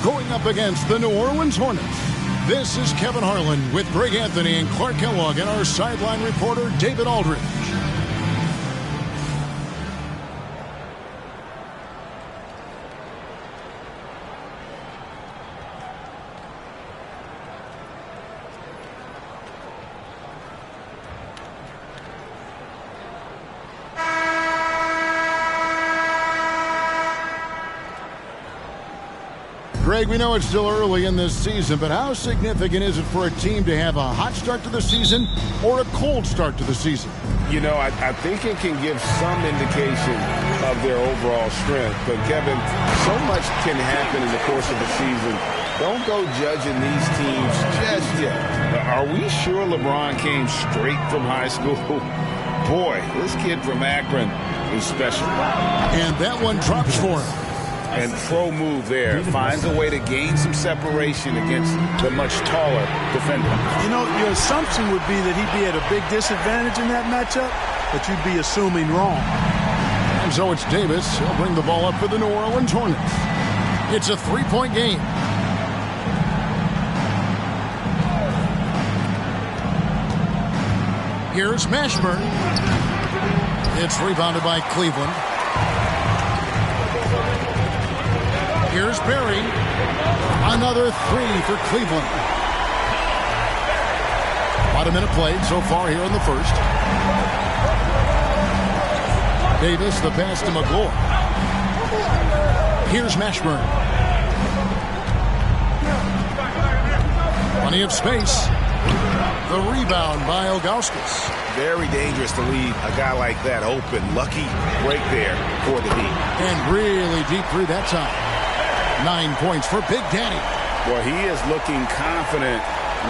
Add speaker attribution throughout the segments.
Speaker 1: going up against the New Orleans Hornets. This is Kevin Harlan with Greg Anthony and Clark Kellogg and our sideline reporter David Aldridge. Greg, we know it's still early in this season, but how significant is it for a team to have a hot start to the season or a cold start to the season?
Speaker 2: You know, I think it can give some indication of their overall strength. But, Kevin, so much can happen in the course of the season. Don't go judging these teams just yet. Are we sure LeBron came straight from high school? Boy, this kid from Akron is special.
Speaker 1: And that one drops for him.
Speaker 2: And pro move there. Finds a way to gain some separation against the much taller defender.
Speaker 3: You know, your assumption would be that he'd be at a big disadvantage in that matchup, but you'd be assuming wrong.
Speaker 1: And so it's Davis. He'll bring the ball up for the New Orleans Hornets. It's a three-point game. Here's Mashburn. It's rebounded by Cleveland. Here's Berry. Another three for Cleveland. About a minute played so far here in the first. Davis, the pass to McGlure. Here's Mashburn. Plenty of space. The rebound by Ilgauskas.
Speaker 2: Very dangerous to leave a guy like that open. Lucky break there for the Heat.
Speaker 1: And really deep three that time. 9 points for Big Daddy.
Speaker 2: Well, he is looking confident.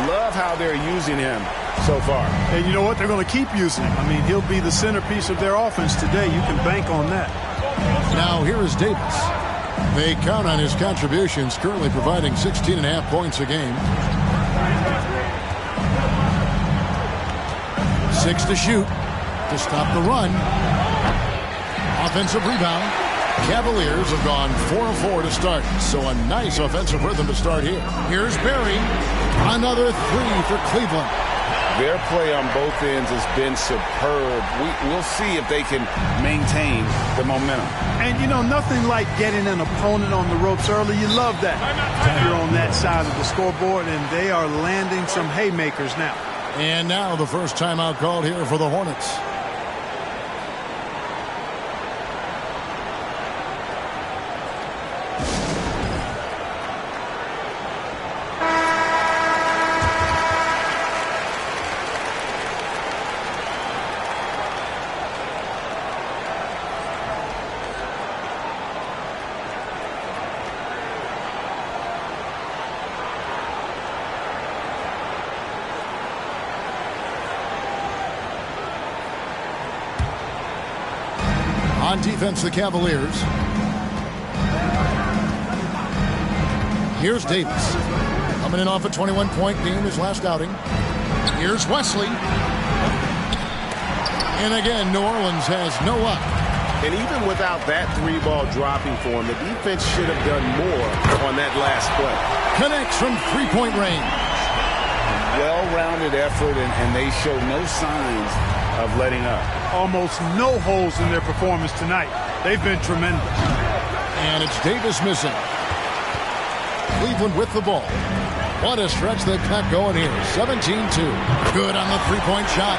Speaker 2: Love how they're using him so far.
Speaker 3: And you know what? They're going to keep using him. I mean, he'll be the centerpiece of their offense today. You can bank on that.
Speaker 1: Now here is Davis. They count on his contributions, currently providing 16.5 points a game. 6 to shoot to stop the run. Offensive rebound. Cavaliers have gone 4 of 4 to start, so a nice offensive rhythm to start here. Here's Berry. Another three for Cleveland.
Speaker 2: Their play on both ends has been superb. We'll see if they can maintain the momentum.
Speaker 3: And, you know, nothing like getting an opponent on the ropes early. You love that. You're on that side of the scoreboard, and they are landing some haymakers now.
Speaker 1: And now the first timeout called here for the Hornets. On defense, the Cavaliers. Here's Davis. Coming in off a 21-point game his last outing. Here's Wesley. And again, New Orleans has no luck.
Speaker 2: And even without that three-ball dropping for him, the defense should have done more on that last play.
Speaker 1: Connects from three-point range.
Speaker 2: Well-rounded effort, and they show no signs of letting up.
Speaker 3: Almost no holes in their performance tonight. They've been tremendous.
Speaker 1: And it's Davis missing. Cleveland with the ball. What a stretch they've got going here. 17-2. Good on the three-point shot.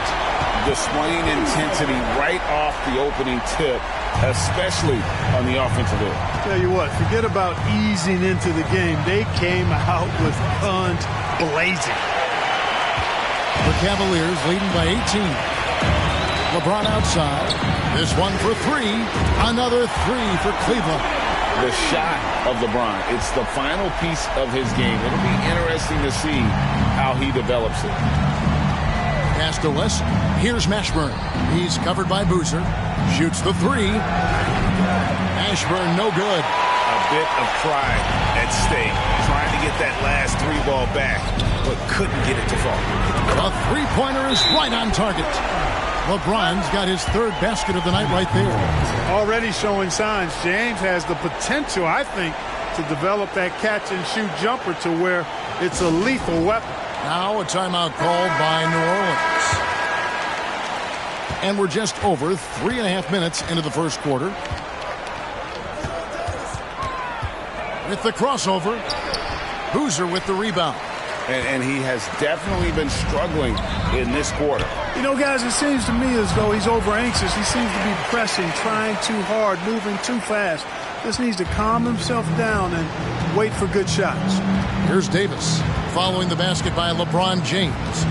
Speaker 2: Displaying intensity right off the opening tip, especially on the offensive end.
Speaker 3: Tell you what, forget about easing into the game. They came out with guns blazing.
Speaker 1: The Cavaliers leading by 18. LeBron outside. This one for three. Another three for Cleveland.
Speaker 2: The shot of LeBron. It's the final piece of his game. It'll be interesting to see how he develops it.
Speaker 1: Pass to West. Here's Mashburn. He's covered by Boozer. Shoots the three. Mashburn no good.
Speaker 2: A bit of pride at stake. Trying to get that last three ball back, but couldn't get it to fall.
Speaker 1: A three-pointer is right on target. LeBron's got his third basket of the night right there.
Speaker 3: Already showing signs. James has the potential, I think, to develop that catch-and-shoot jumper to where it's a lethal weapon.
Speaker 1: Now a timeout called by New Orleans. And we're just over 3.5 minutes into the first quarter. With the crossover, Boozer with the rebound.
Speaker 2: And he has definitely been struggling in this quarter.
Speaker 3: You know, guys, it seems to me as though he's over-anxious. He seems to be pressing, trying too hard, moving too fast. Just needs to calm himself down and wait for good shots.
Speaker 1: Here's Davis following the basket by LeBron James.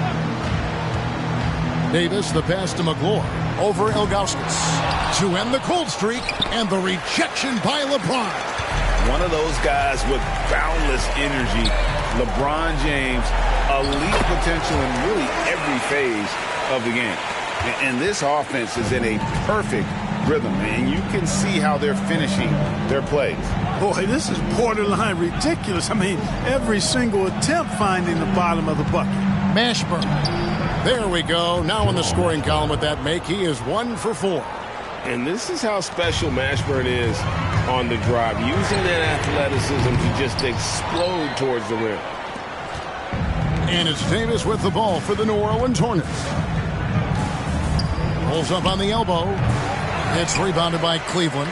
Speaker 1: Davis, the pass to McClure over Ilgauskas to end the cold streak, and the rejection by LeBron.
Speaker 2: One of those guys with boundless energy. LeBron James, elite potential in really every phase of the game. And this offense is in a perfect rhythm, and you can see how they're finishing their plays.
Speaker 3: Boy, this is borderline ridiculous. I mean, every single attempt finding the bottom of the bucket.
Speaker 1: Mashburn. There we go. Now in the scoring column with that make, he is 1 for 4.
Speaker 2: And this is how special Mashburn is on the drive, using that athleticism to just explode towards the rim.
Speaker 1: And it's Davis with the ball for the New Orleans Hornets. Pulls up on the elbow. It's rebounded by Cleveland.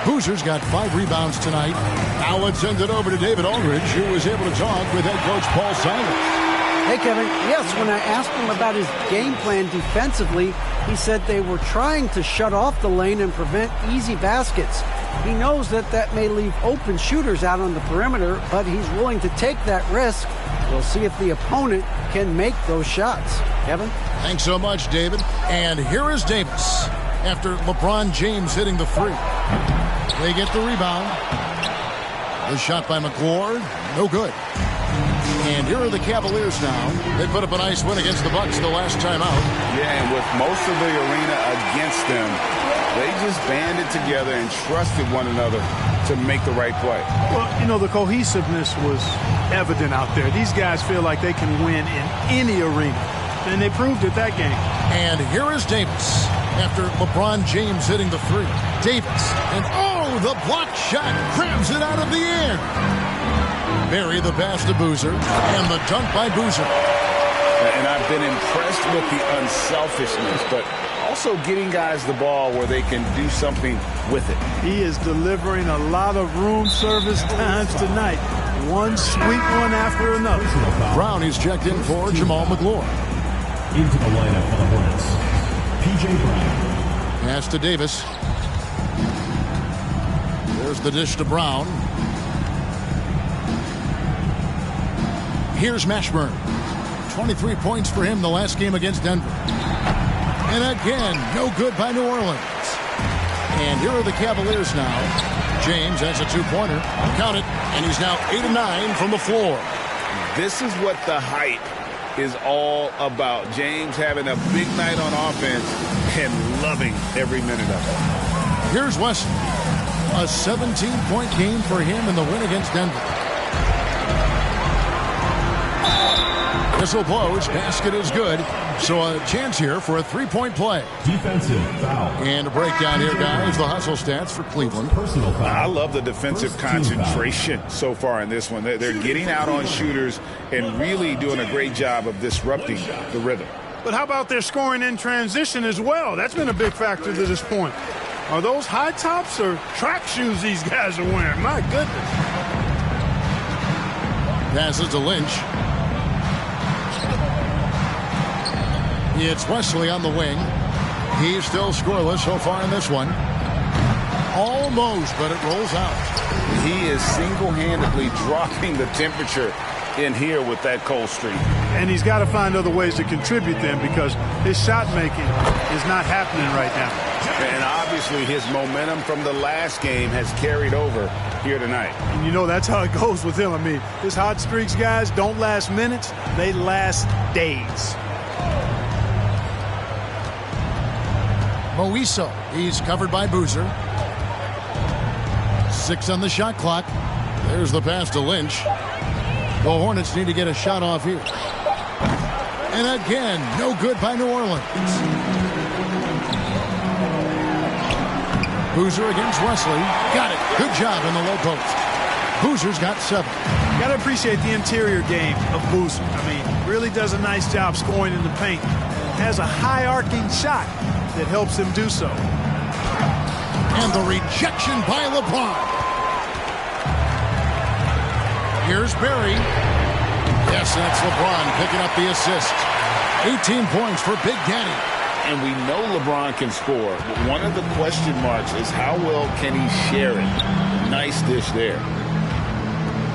Speaker 1: Boozer's got 5 rebounds tonight. Now let's send it over to David Aldridge, who was able to talk with head coach Paul Silas.
Speaker 4: Hey, Kevin. Yes, when I asked him about his game plan defensively, he said they were trying to shut off the lane and prevent easy baskets. He knows that that may leave open shooters out on the perimeter, but he's willing to take that risk. We'll see if the opponent can make those shots. Kevin?
Speaker 1: Thanks so much, David. And here is Davis after LeBron James hitting the 3. They get the rebound. The shot by McClure, no good. And here are the Cavaliers now. They put up a nice win against the Bucks the last time out.
Speaker 2: Yeah, and with most of the arena against them, they just banded together and trusted one another to make the right play.
Speaker 3: Well, you know, the cohesiveness was evident out there. These guys feel like they can win in any arena, and they proved it that game.
Speaker 1: And here is Davis after LeBron James hitting the 3. Davis, and oh, the block shot grabs it out of the air. Barry the pass to Boozer, and the dunk by Boozer.
Speaker 2: And I've been impressed with the unselfishness, but also getting guys the ball where they can do something with it.
Speaker 3: He is delivering a lot of room service times tonight. One sweet one after another.
Speaker 1: Brown is checked in for Jamal McClure.
Speaker 5: Into the lineup for the Hornets, P.J. Brown.
Speaker 1: Pass to Davis. There's the dish to Brown. Here's Mashburn. 23 points for him the last game against Denver. And again, no good by New Orleans. And here are the Cavaliers now. James has a 2-pointer. Count it. And he's now 8 of 9 from the floor.
Speaker 2: This is what the hype is all about. James having a big night on offense and loving every minute of it.
Speaker 1: Here's Wesley. A 17-point game for him in the win against Denver. Whistle blows. Basket is good. So a chance here for a 3-point play.
Speaker 5: Defensive foul.
Speaker 1: And a breakdown here, guys. The hustle stats for Cleveland.
Speaker 5: Personal foul.
Speaker 2: I love the defensive concentration so far in this one. They're getting out on shooters and really doing a great job of disrupting the rhythm.
Speaker 3: But how about their scoring in transition as well? That's been a big factor to this point. Are those high tops or track shoes these guys are wearing? My goodness.
Speaker 1: Passes to Lynch. It's Wesley on the wing. He's still scoreless so far in this one. Almost, but it rolls out.
Speaker 2: He is single-handedly dropping the temperature in here with that cold streak.
Speaker 3: And he's got to find other ways to contribute then, because his shot making is not happening right now.
Speaker 2: And obviously his momentum from the last game has carried over here tonight.
Speaker 3: And you know that's how it goes with him. I mean, his hot streaks, guys, don't last minutes. They last days.
Speaker 1: Moiso, he's covered by Boozer. 6 on the shot clock. There's the pass to Lynch. The Hornets need to get a shot off here. And again, no good by New Orleans. Boozer against Wesley. Got it. Good job in the low post. Boozer's got 7.
Speaker 3: Got to appreciate the interior game of Boozer. I mean, really does a nice job scoring in the paint. Has a high arcing shot that helps him do so.
Speaker 1: And the rejection by LeBron. Here's Barry. Yes, that's LeBron picking up the assist. 18 points for Big Daddy.
Speaker 2: And we know LeBron can score, but one of the question marks is how well can he share it? Nice dish there.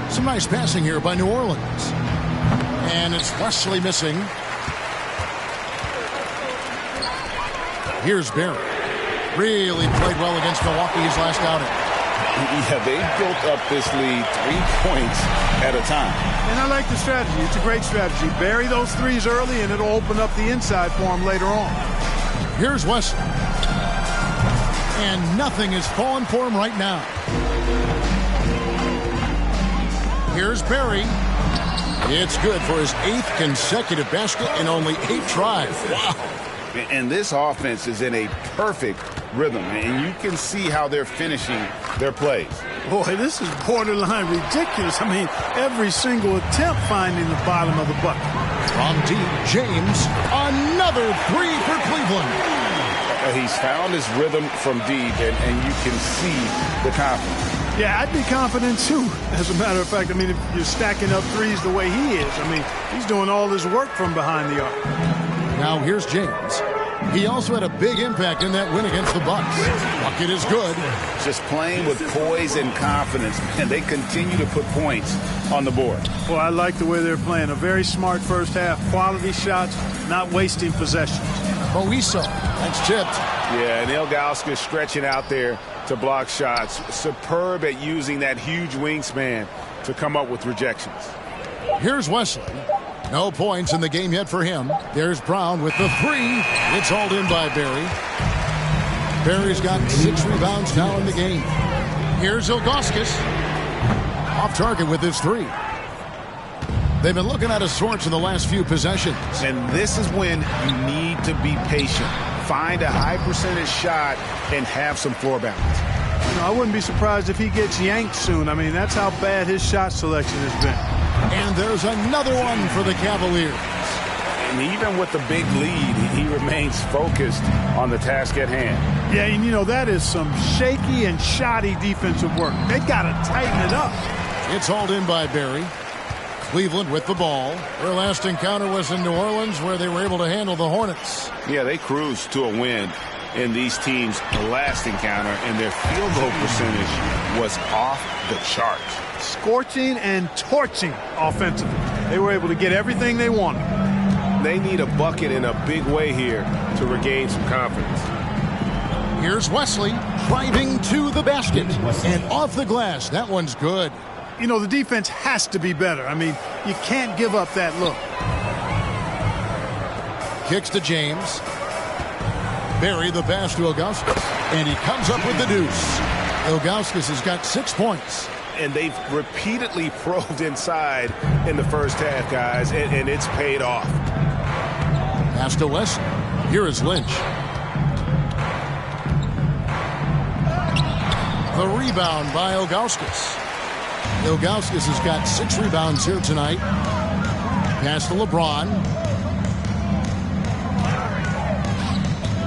Speaker 1: Some nice passing here by New Orleans. And it's Wesley missing. Here's Barry. Really played well against Milwaukee his last outing.
Speaker 2: Yeah, they built up this lead 3 points at a time.
Speaker 3: And I like the strategy. It's a great strategy. Bury those threes early, and it'll open up the inside for him later on.
Speaker 1: Here's Wesley. And nothing is falling for him right now. Here's Barry. It's good for his 8th consecutive basket in only 8 tries.
Speaker 2: Wow. And this offense is in a perfect rhythm, and you can see how they're finishing their plays.
Speaker 3: Boy, this is borderline ridiculous. I mean, every single attempt finding the bottom of the bucket.
Speaker 1: From deep, James, another 3 for Cleveland.
Speaker 2: He's found his rhythm from deep, and you can see the confidence.
Speaker 3: Yeah, I'd be confident, too, as a matter of fact. I mean, if you're stacking up threes the way he is, I mean, he's doing all his work from behind the arc.
Speaker 1: Now here's James. He also had a big impact in that win against the Bucks. Bucket is good.
Speaker 2: Just playing with poise and confidence, and they continue to put points on the board.
Speaker 3: Well, I like the way they're playing. A very smart first half. Quality shots, not wasting possessions.
Speaker 1: Moiso, that's tipped.
Speaker 2: Yeah, and Ilgauskas stretching out there to block shots. Superb at using that huge wingspan to come up with rejections.
Speaker 1: Here's Wesley. No points in the game yet for him. There's Brown with the 3. It's hauled in by Barry. Barry's got 6 rebounds now in the game. Here's Ilgauskas. Off target with his 3. They've been looking at of sorts in the last few possessions.
Speaker 2: And this is when you need to be patient. Find a high percentage shot and have some floor balance.
Speaker 3: You know, I wouldn't be surprised if he gets yanked soon. I mean, that's how bad his shot selection has been.
Speaker 1: And there's another one for the Cavaliers.
Speaker 2: And even with the big lead, he remains focused on the task at hand.
Speaker 3: Yeah, and you know, that is some shaky and shoddy defensive work. They've got to tighten it up.
Speaker 1: It's hauled in by Barry. Cleveland with the ball. Their last encounter was in New Orleans, where they were able to handle the Hornets.
Speaker 2: Yeah, they cruised to a win in these teams' last encounter, and their field goal percentage was off the charts.
Speaker 3: Scorching and torching offensively. They were able to get everything they wanted.
Speaker 2: They need a bucket in a big way here to regain some confidence.
Speaker 1: Here's Wesley driving to the basket. And off the glass. That one's good.
Speaker 3: You know, the defense has to be better. I mean, you can't give up that look.
Speaker 1: Kicks to James. Barry the pass to Ilgauskas. And he comes up with the deuce. Ilgauskas has got 6 points.
Speaker 2: And they've repeatedly probed inside in the first half, guys, and it's paid off.
Speaker 1: Pass to Wesley. Here is Lynch. The rebound by Ilgauskas. Ilgauskas has got 6 rebounds here tonight. Pass to LeBron.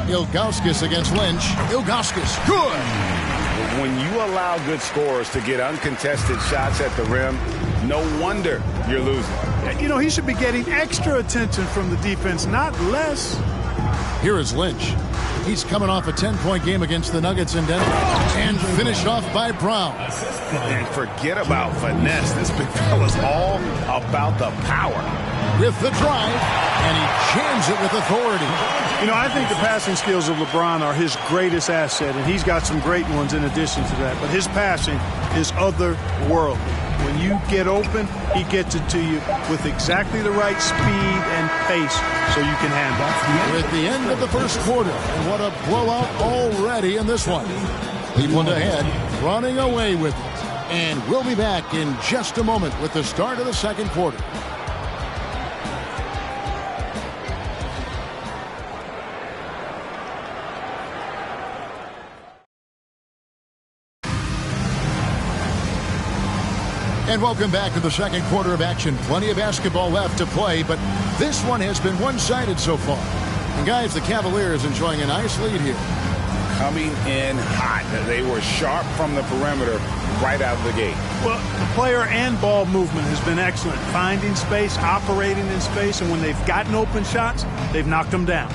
Speaker 1: Ilgauskas against Lynch. Ilgauskas, good!
Speaker 2: When you allow good scorers to get uncontested shots at the rim, no wonder you're losing.
Speaker 3: You know, he should be getting extra attention from the defense, not less.
Speaker 1: Here is Lynch. He's coming off a 10-point game against the Nuggets in Denver. And finished off by Brown.
Speaker 2: And forget about finesse. This big fella's all about the power.
Speaker 1: With the drive, and he jams it with authority.
Speaker 3: You know, I think the passing skills of LeBron are his greatest asset, and he's got some great ones in addition to that. But his passing is otherworldly. When you get open, he gets it to you with exactly the right speed and pace so you can handle it.
Speaker 1: We're at the end of the first quarter, and what a blowout already in this one. Cleveland ahead, running away with it. And we'll be back in just a moment with the start of the second quarter. And welcome back to the second quarter of action. Plenty of basketball left to play, but this one has been one-sided so far. And guys, the Cavaliers enjoying a nice lead here.
Speaker 2: Coming in hot. They were sharp from the perimeter right out of the gate.
Speaker 3: Well, the player and ball movement has been excellent. Finding space, operating in space, and when they've gotten open shots, they've knocked them down.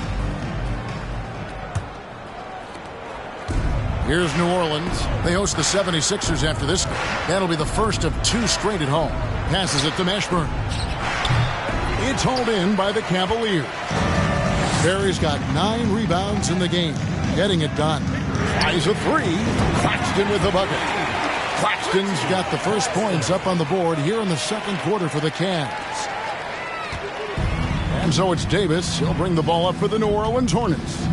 Speaker 1: Here's New Orleans. They host the 76ers after this game. That'll be the first of 2 straight at home. Passes it to Mashburn. It's hauled in by the Cavaliers. Barry's got 9 rebounds in the game. Getting it done. Tries a 3. Claxton with the bucket. Claxton's got the first points up on the board here in the second quarter for the Cavs. And so it's Davis. He'll bring the ball up for the New Orleans Hornets.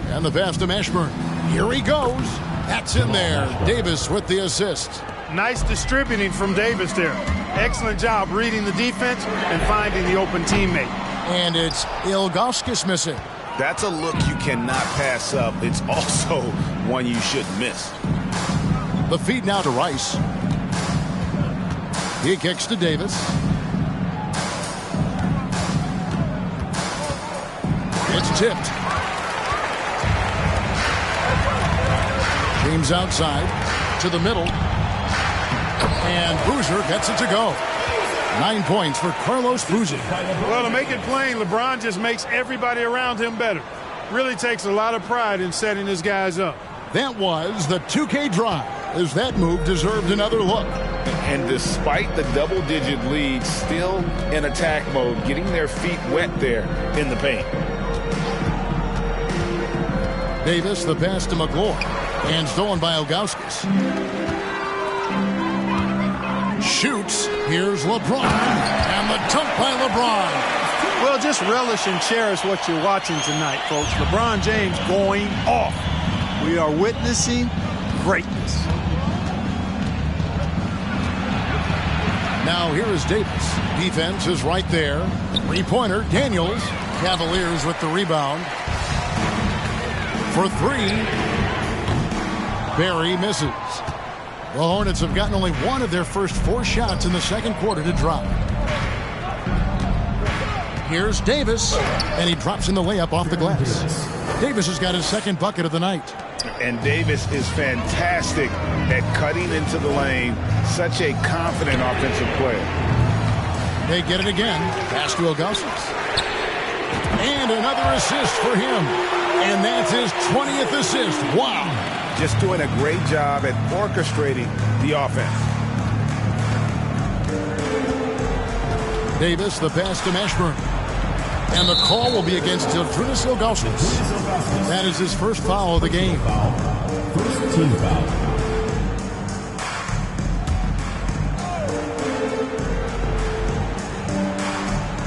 Speaker 1: And the pass to Mashburn. Here he goes. That's in there. Davis with the assist.
Speaker 3: Nice distributing from Davis there. Excellent job reading the defense and finding the open teammate.
Speaker 1: And it's Ilgauskas missing.
Speaker 2: That's a look you cannot pass up. It's also one you shouldn't miss.
Speaker 1: The feed now to Rice. He kicks to Davis. It's tipped. James outside to the middle. And Boozer gets it to go. 9 points for Carlos Boozer.
Speaker 3: Well, to make it plain, LeBron just makes everybody around him better. Really takes a lot of pride in setting his guys up.
Speaker 1: That was the 2K drive, as that move deserved another look.
Speaker 2: And despite the double-digit lead, still in attack mode, getting their feet wet there in the paint.
Speaker 1: Davis, the pass to McGlory. And stolen by Ilgauskas. Shoots. Here's LeBron. And the dunk by LeBron.
Speaker 3: Well, just relish and cherish what you're watching tonight, folks. LeBron James going off. We are witnessing greatness.
Speaker 1: Now here is Davis. Defense is right there. Three-pointer, Daniels. Cavaliers with the rebound. For 3. Barry misses. The Hornets have gotten only 1 of their first 4 shots in the second quarter to drop. Here's Davis, and he drops in the layup off the glass. Davis has got his second bucket of the night.
Speaker 2: And Davis is fantastic at cutting into the lane. Such a confident offensive player.
Speaker 1: They get it again. Pass to Ilgauskas. And another assist for him. And that's his 20th assist. Wow.
Speaker 2: Just doing a great job at orchestrating the offense.
Speaker 1: Davis, the pass to Mashburn. And the call will be against Zydrunas Ilgauskas. That is his first foul of the game.
Speaker 5: First team foul.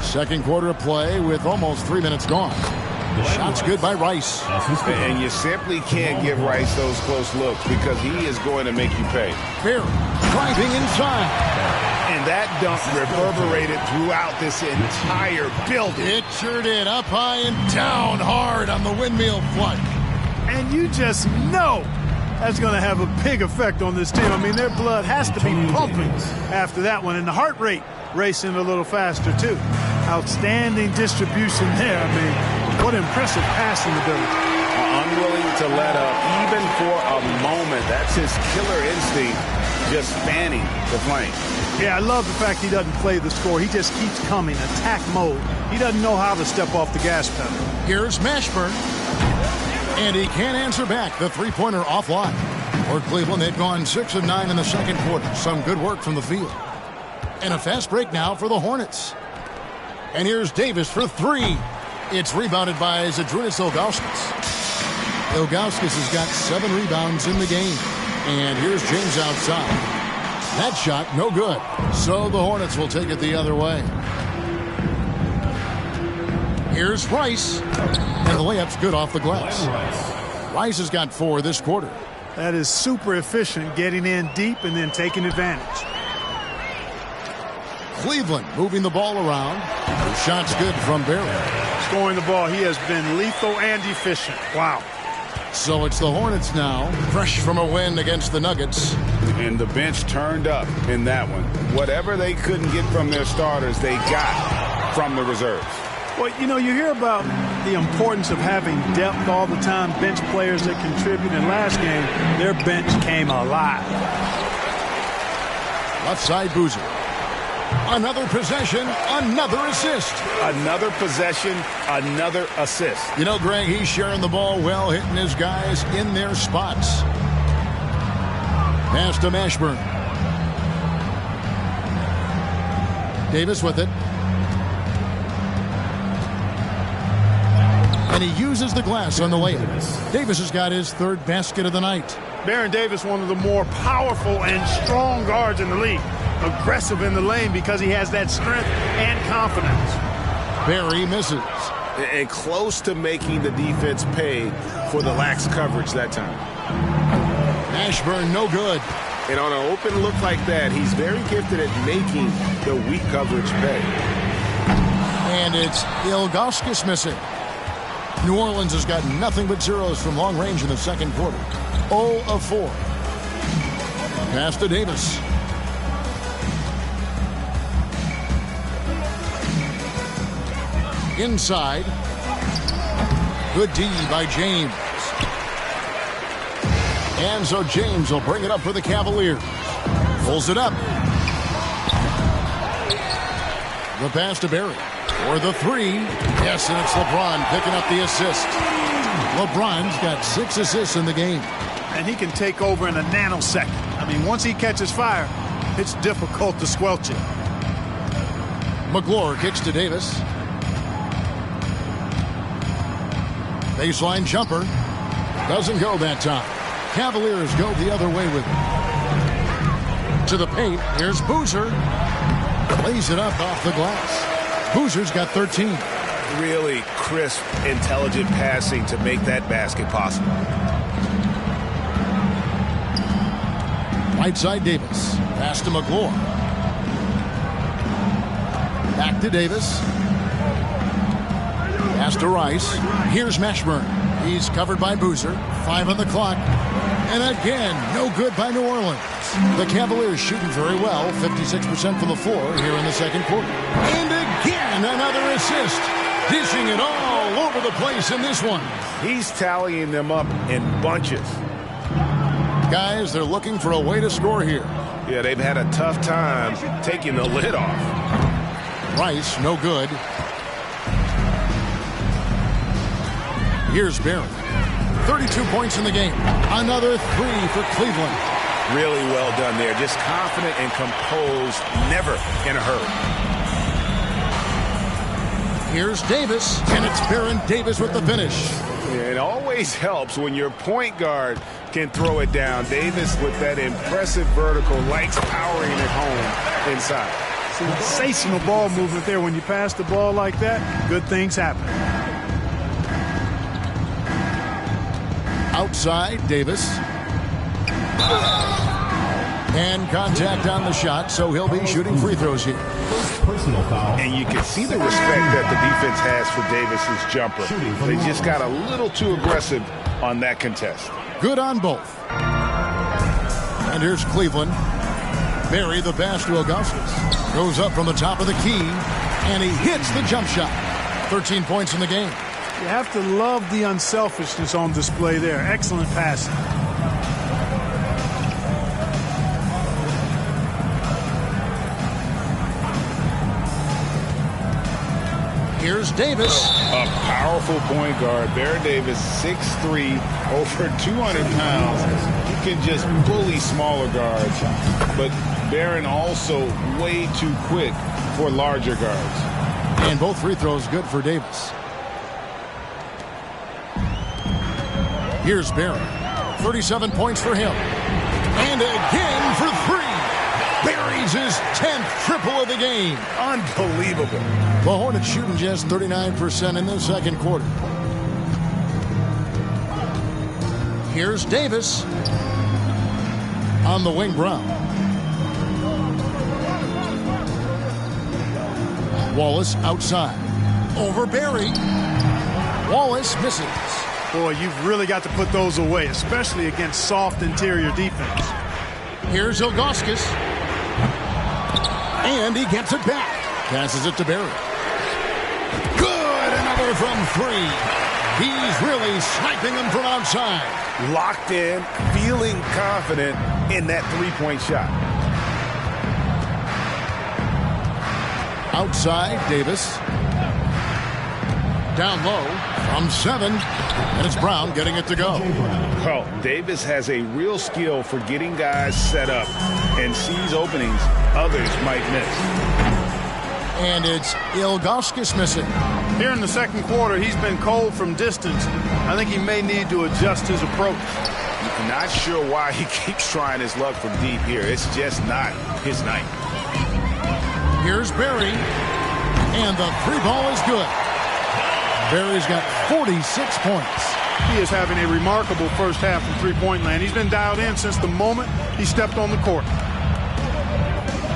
Speaker 1: Second quarter of play with almost 3 minutes gone. Shot's good by Rice.
Speaker 2: And you simply can't give Rice those close looks because he is going to make you pay.
Speaker 1: Barry driving inside.
Speaker 2: And that dunk reverberated throughout this entire building.
Speaker 1: It sure did. Up high and down hard on the windmill flush.
Speaker 3: And you just know that's going to have a big effect on this team. I mean, their blood has to be pumping after that one. And the heart rate racing a little faster, too. Outstanding distribution there. I mean, what impressive passing ability.
Speaker 2: Unwilling to let up even for a moment. That's his killer instinct, just fanning the flame.
Speaker 3: Yeah, I love the fact he doesn't play the score. He just keeps coming, attack mode. He doesn't know how to step off the gas pedal.
Speaker 1: Here's Mashburn. And he can't answer back. The three-pointer offline. For Cleveland, they've gone 6 of 9 in the second quarter. Some good work from the field. And a fast break now for the Hornets. And here's Davis for 3. It's rebounded by Zydrunas Ilgauskas. Ilgauskas has got 7 rebounds in the game. And here's James outside. That shot, no good. So the Hornets will take it the other way. Here's Rice. And the layup's good off the glass. Rice has got 4 this quarter.
Speaker 3: That is super efficient, getting in deep and then taking advantage.
Speaker 1: Cleveland moving the ball around. The shot's good from Barry.
Speaker 3: Scoring the ball, he has been lethal and efficient. Wow.
Speaker 1: So it's the Hornets now, fresh from a win against the Nuggets.
Speaker 2: And the bench turned up in that one. Whatever they couldn't get from their starters, they got from the reserves.
Speaker 3: Well, you know, you hear about the importance of having depth all the time, bench players that contribute. In last game, their bench came alive.
Speaker 1: Left side, Boozer. Another possession, another assist.
Speaker 2: Another possession, another assist.
Speaker 1: You know, Greg, he's sharing the ball well, hitting his guys in their spots. Pass to Mashburn. Davis with it. And he uses the glass on the layup. Davis has got his third basket of the night.
Speaker 3: Baron Davis, one of the more powerful and strong guards in the league. Aggressive in the lane because he has that strength and confidence.
Speaker 1: Barry misses.
Speaker 2: And close to making the defense pay for the lax coverage that time.
Speaker 1: Mashburn, no good.
Speaker 2: And on an open look like that, he's very gifted at making the weak coverage pay.
Speaker 1: And it's Ilgauskas missing. New Orleans has got nothing but zeros from long range in the second quarter. 0 of 4. Pass to Davis. Inside. Good D by James. And so James will bring it up for the Cavaliers. Pulls it up. The pass to Barry. For the three. Yes, and it's LeBron picking up the assist. LeBron's got 6 assists in the game.
Speaker 3: And he can take over in a nanosecond. I mean, once he catches fire, it's difficult to squelch it.
Speaker 1: McGlure kicks to Davis. Baseline jumper. Doesn't go that time. Cavaliers go the other way with it. To the paint. Here's Boozer. Lays it up off the glass. Boozer's got 13.
Speaker 2: Really crisp, intelligent passing to make that basket possible.
Speaker 1: Right side Davis. Pass to McGlure. Back to Davis. Pass to Rice. Here's Mashburn. He's covered by Boozer. 5 on the clock. And again, no good by New Orleans. The Cavaliers shooting very well. 56% from the floor here in the second quarter. And again, another assist. Dishing it all over the place in this one.
Speaker 2: He's tallying them up in bunches.
Speaker 1: Guys, they're looking for a way to score here.
Speaker 2: Yeah, they've had a tough time taking the lid off.
Speaker 1: Rice, no good. Here's Barry. 32 points in the game. Another 3 for Cleveland.
Speaker 2: Really well done there. Just confident and composed, never in a hurry.
Speaker 1: Here's Davis, and it's Baron Davis with the finish.
Speaker 2: It always helps when your point guard can throw it down. Davis with that impressive vertical, likes powering it home inside.
Speaker 3: Sensational ball movement there. When you pass the ball like that, good things happen.
Speaker 1: Outside, Davis. And contact on the shot, so he'll be shooting free throws here.
Speaker 5: Personal foul.
Speaker 2: And you can see the respect that the defense has for Davis's jumper. They just got a little too aggressive on that contest.
Speaker 1: Good on both. And here's Cleveland. Barry, the pass to Augustus. Goes up from the top of the key, and he hits the jump shot. 13 points in the game.
Speaker 3: You have to love the unselfishness on display there. Excellent passing.
Speaker 1: Here's Davis.
Speaker 2: A powerful point guard. Baron Davis, 6'3", over 200 pounds. He can just bully smaller guards. But Baron also way too quick for larger guards.
Speaker 1: And both free throws good for Davis. Here's Barry. 37 points for him. And again for 3. Barry's his 10th triple of the game.
Speaker 2: Unbelievable.
Speaker 1: The Hornets shooting just 39% in the second quarter. Here's Davis. On the wing, Brown. Wallace outside. Over Barry. Wallace misses.
Speaker 3: Boy, you've really got to put those away, especially against soft interior defense.
Speaker 1: Here's Ilgauskas. And he gets it back. Passes it to Barry. Good! Another from three. He's really sniping them from outside.
Speaker 2: Locked in, feeling confident in that three-point shot.
Speaker 1: Outside, Davis. Down low from 7. And it's Brown getting it to go.
Speaker 2: Well, Davis has a real skill for getting guys set up and sees openings others might miss.
Speaker 1: And it's Ilgauskas missing.
Speaker 3: Here in the second quarter, he's been cold from distance. I think he may need to adjust his approach.
Speaker 2: Not sure why he keeps trying his luck from deep here. It's just not his night.
Speaker 1: Here's Barry. And the three ball is good. Barry's got 46 points.
Speaker 3: He is having a remarkable first half from three-point land. He's been dialed in since the moment he stepped on the court.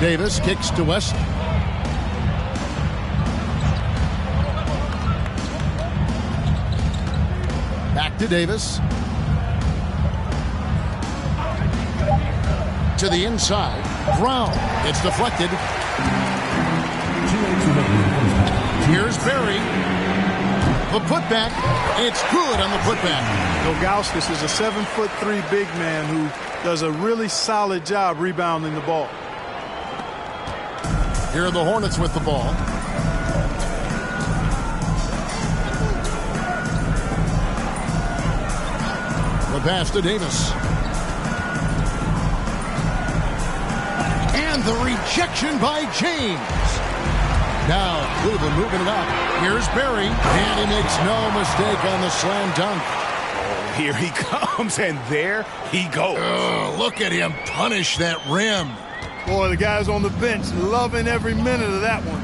Speaker 1: Davis kicks to Wesley. Back to Davis. To the inside. Brown. It's deflected. Here's Barry. The putback. It's good on the putback.
Speaker 3: Ilgauskas is a 7'3" big man who does a really solid job rebounding the ball.
Speaker 1: Here are the Hornets with the ball. The pass to Davis. And the rejection by James. Now Cleveland moving it up. Here's Barry. And he makes no mistake on the slam dunk.
Speaker 2: Here he comes, and there he goes.
Speaker 1: Look at him punish that rim.
Speaker 3: Boy, the guys on the bench loving every minute of that one.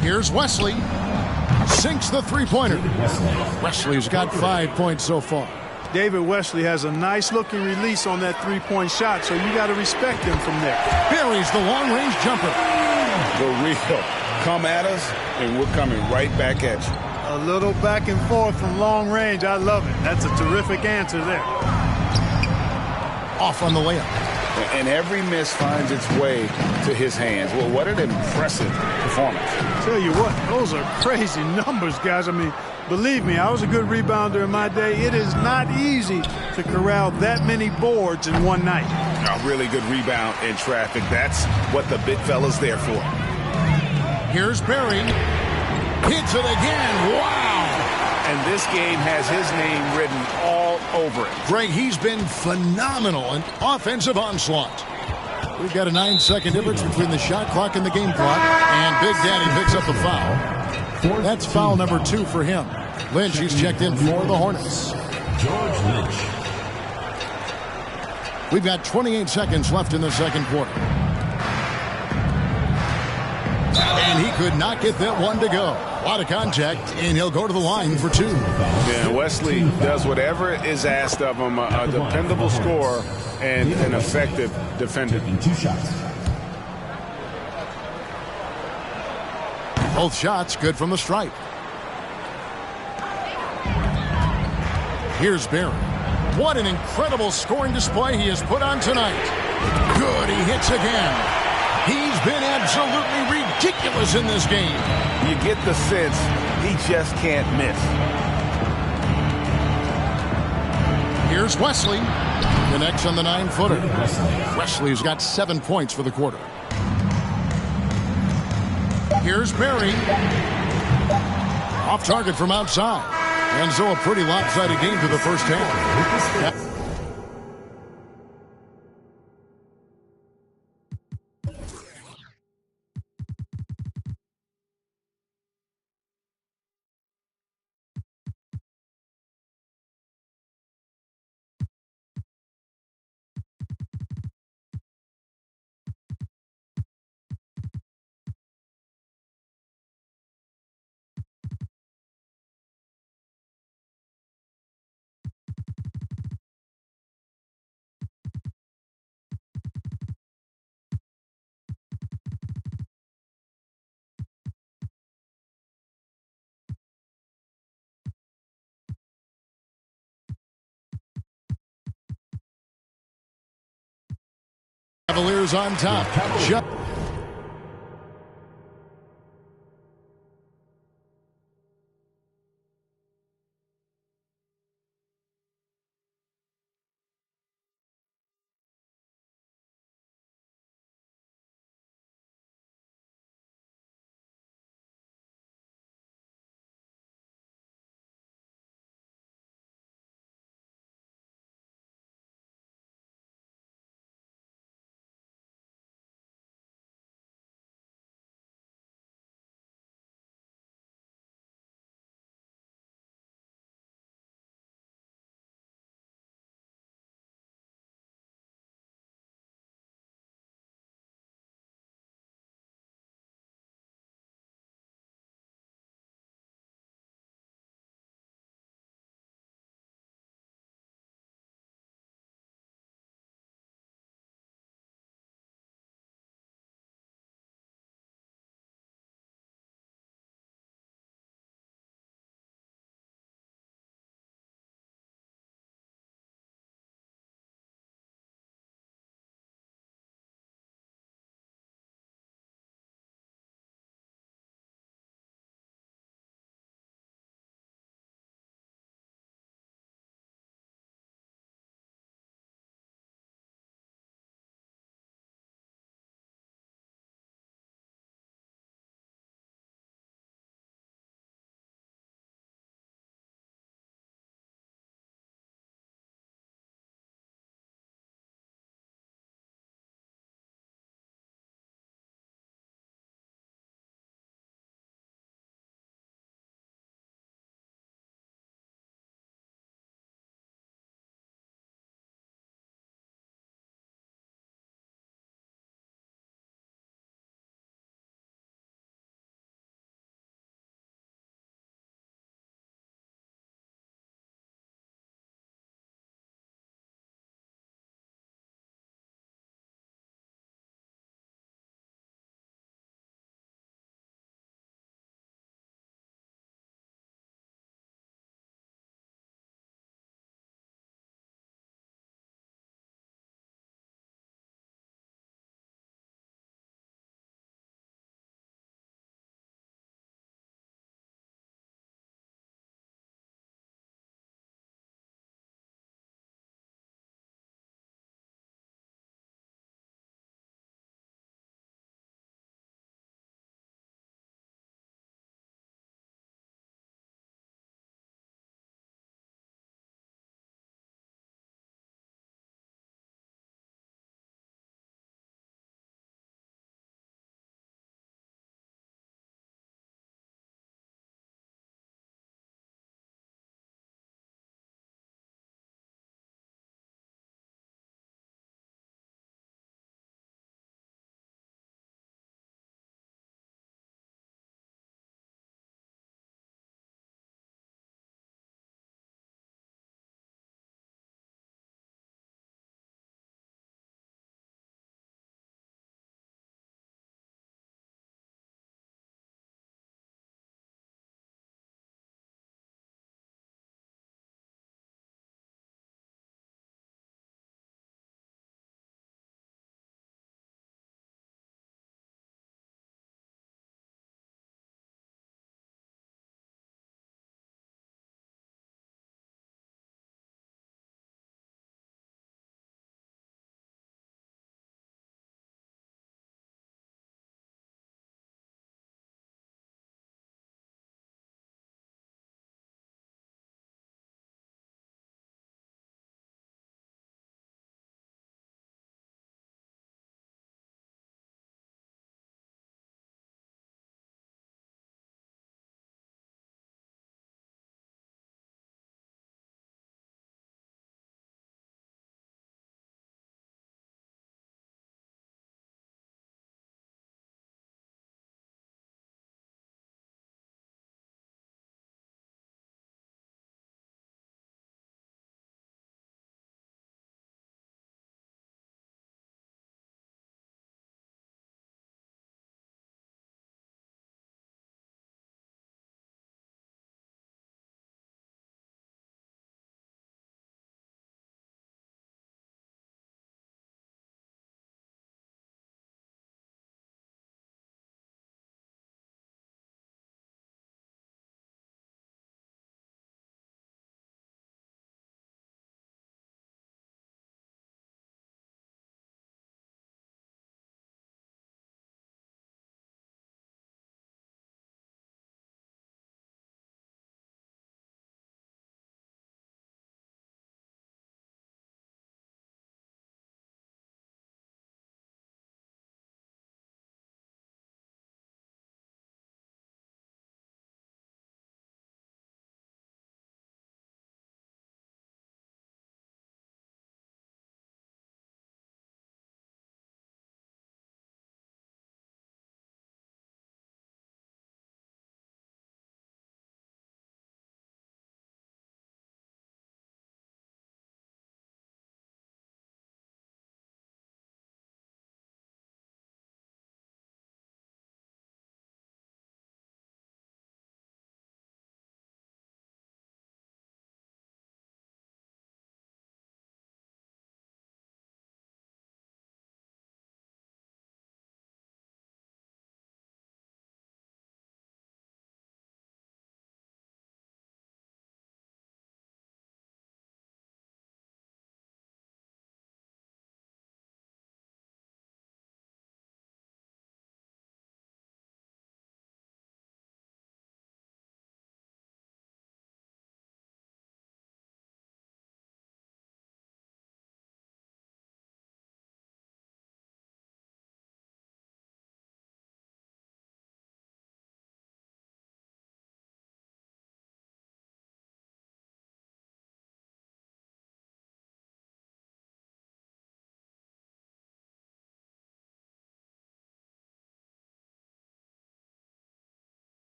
Speaker 1: Here's Wesley. Sinks the three-pointer. Wesley's got 5 points so far.
Speaker 3: David Wesley has a nice-looking release on that three-point shot, so you got to respect him from there.
Speaker 1: Barry's the long-range jumper.
Speaker 2: The real. Come at us, and we're coming right back at you.
Speaker 3: A little back and forth from long range. I love it. That's a terrific answer there.
Speaker 1: Off on the layup.
Speaker 2: And every miss finds its way to his hands. Well, what an impressive performance.
Speaker 3: Tell you what, those are crazy numbers, guys. I mean, believe me, I was a good rebounder in my day. It is not easy to corral that many boards in one night.
Speaker 2: A really good rebound in traffic. That's what the big fella's there for.
Speaker 1: Here's Barry. Hits it again. Wow.
Speaker 2: And this game has his name written all over it.
Speaker 1: Greg, he's been phenomenal in offensive onslaught. We've got a 9-second difference between the shot clock and the game clock. And Big Daddy picks up the foul. That's foul number 2 for him. Lynch, he's checked in for the Hornets.
Speaker 5: George Lynch.
Speaker 1: We've got 28 seconds left in the second quarter. And he could not get that one to go. A lot of contact, and he'll go to the line for 2.
Speaker 2: Yeah, Wesley does whatever is asked of him. A dependable scorer and an effective defender.
Speaker 5: Taking 2 shots.
Speaker 1: Both shots good from the stripe. Here's Barry. What an incredible scoring display he has put on tonight. Good, he hits again. He's been absolutely ridiculous in this game.
Speaker 2: You get the sense he just can't miss.
Speaker 1: Here's Wesley. Connects on the 9-footer. Wesley's got 7 points for the quarter. Here's Barry. Off target from outside. And so a pretty lopsided game to the first half. Cavaliers on top.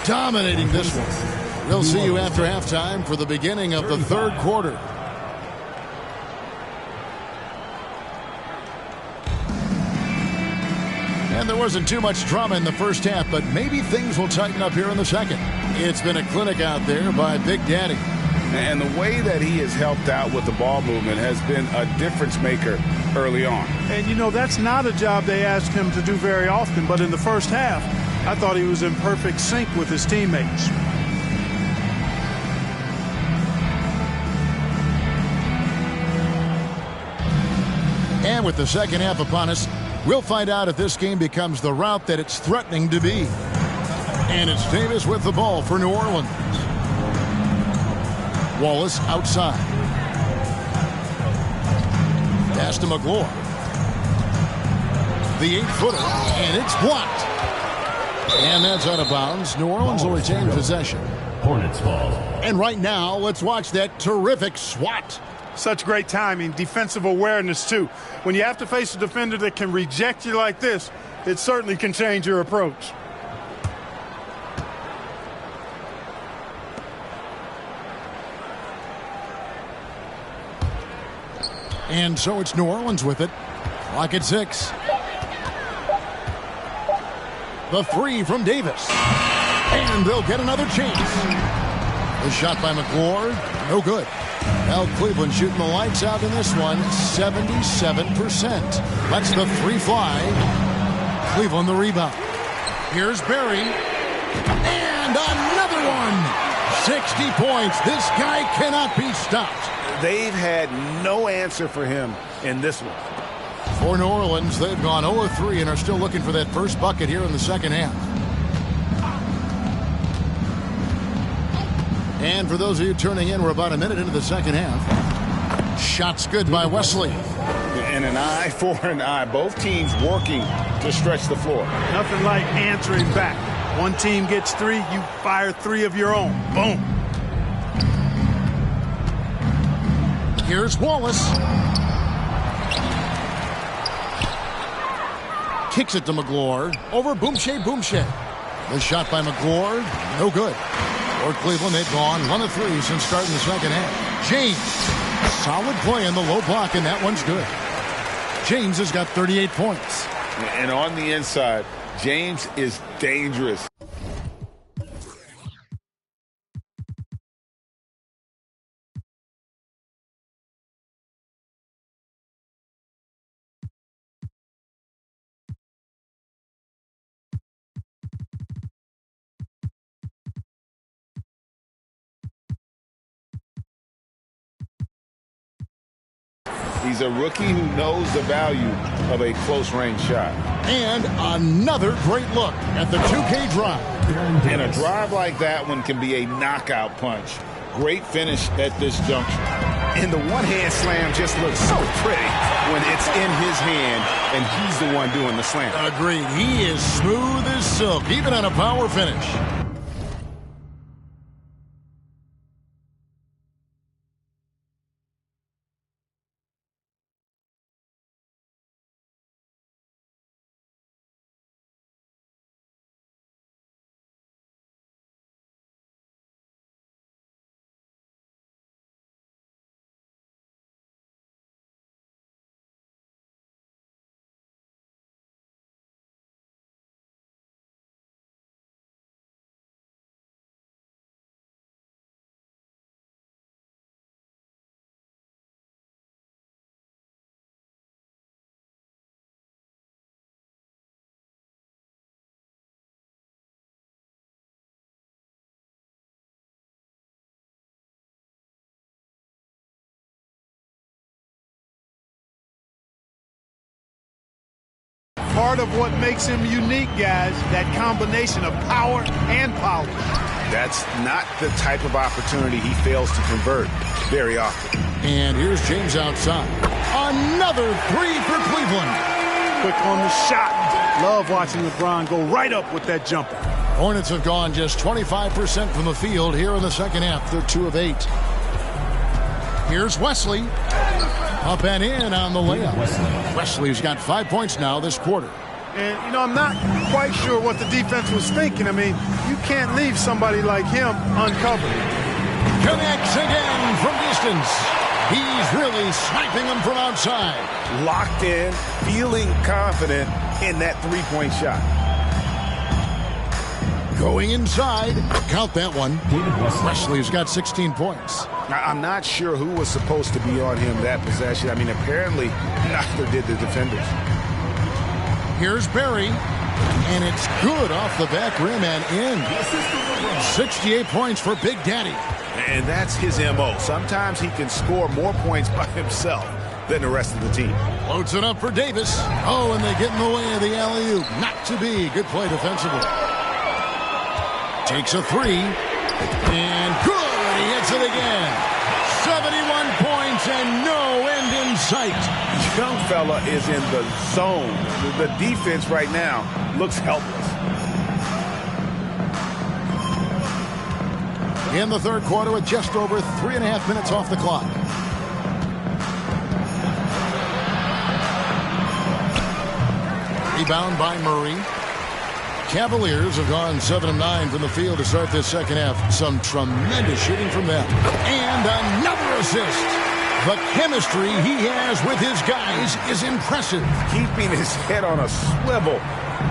Speaker 1: Dominating this one. We'll see you after halftime for the beginning of the third quarter. And there wasn't too much drama in the first half, but maybe things will tighten up here in the second. It's been a clinic out there by Big Daddy.
Speaker 2: And the way that he has helped out with the ball movement has been a difference maker early on.
Speaker 3: And, you know, that's not a job they ask him to do very often, but in the first half, I thought he was in perfect sync with his teammates.
Speaker 1: And with the second half upon us, we'll find out if this game becomes the route that it's threatening to be. And it's Davis with the ball for New Orleans. Wallace outside. Pass to McGlory. The 8-footer, and it's blocked. And that's out of bounds. New Orleans will retain possession.
Speaker 5: Hornets ball.
Speaker 1: And right now, let's watch that terrific swat.
Speaker 3: Such great timing, defensive awareness, too. When you have to face a defender that can reject you like this, it certainly can change your approach.
Speaker 1: And so it's New Orleans with it. Clock at 6. The 3 from Davis. And they'll get another chance. The shot by McGlory, no good. Now Cleveland shooting the lights out in this one, 77%. That's the 3 fly. Cleveland the rebound. Here's Barry. And another one. 60 points. This guy cannot be stopped.
Speaker 2: They've had no answer for him in this one.
Speaker 1: For New Orleans, they've gone 0-3 and are still looking for that first bucket here in the second half. And for those of you turning in, we're about a minute into the second half. Shots good by Wesley.
Speaker 2: And an eye for an eye. Both teams working to stretch the floor.
Speaker 3: Nothing like answering back. One team gets 3, you fire 3 of your own. Boom.
Speaker 1: Here's Wallace. Kicks it to McGlory. Over Boomshay. The shot by McGlory, no good. For Cleveland, they've gone 1-3 since starting the second half. James, solid play in the low block, and that one's good. James has got 38 points.
Speaker 2: And on the inside, James is dangerous. He's a rookie who knows the value of a close-range shot.
Speaker 1: And another great look at the 2K drive.
Speaker 2: And a drive like that one can be a knockout punch. Great finish at this juncture. And the one-hand slam just looks so pretty when it's in his hand and he's the one doing the slam.
Speaker 1: Agreed. He is smooth as silk, even on a power finish.
Speaker 3: Part of what makes him unique, guys, that combination of power and polish.
Speaker 2: That's not the type of opportunity he fails to convert very often.
Speaker 1: And here's James outside. Another 3 for Cleveland.
Speaker 3: Quick on the shot. Love watching LeBron go right up with that jumper.
Speaker 1: Hornets have gone just 25% from the field here in the second half. They're 2 of 8. Here's Wesley. Up and in on the layup. Wesley's got 5 points now this quarter.
Speaker 3: And, you know, I'm not quite sure what the defense was thinking. I mean, you can't leave somebody like him uncovered.
Speaker 1: Connects again from distance. He's really sniping them from outside.
Speaker 2: Locked in, feeling confident in that three-point shot.
Speaker 1: Going inside. Count that one. Wesley's got 16 points.
Speaker 2: I'm not sure who was supposed to be on him that possession. I mean, apparently neither did the defenders.
Speaker 1: Here's Barry. And it's good off the back rim and in. 68 points for Big Daddy.
Speaker 2: And that's his M.O. Sometimes he can score more points by himself than the rest of the team.
Speaker 1: Loads it up for Davis. Oh, and they get in the way of the alley-oop. Not to be. Good play defensively. Takes a three. And good. He hits it again. 71 points and no end in sight.
Speaker 2: Young fella is in the zone. The defense right now looks helpless.
Speaker 1: In the third quarter with just over 3.5 minutes off the clock. Rebound by Murray. Cavaliers have gone 7 of 9 from the field to start this second half. Some tremendous shooting from them. And another assist. The chemistry he has with his guys is impressive.
Speaker 2: Keeping his head on a swivel,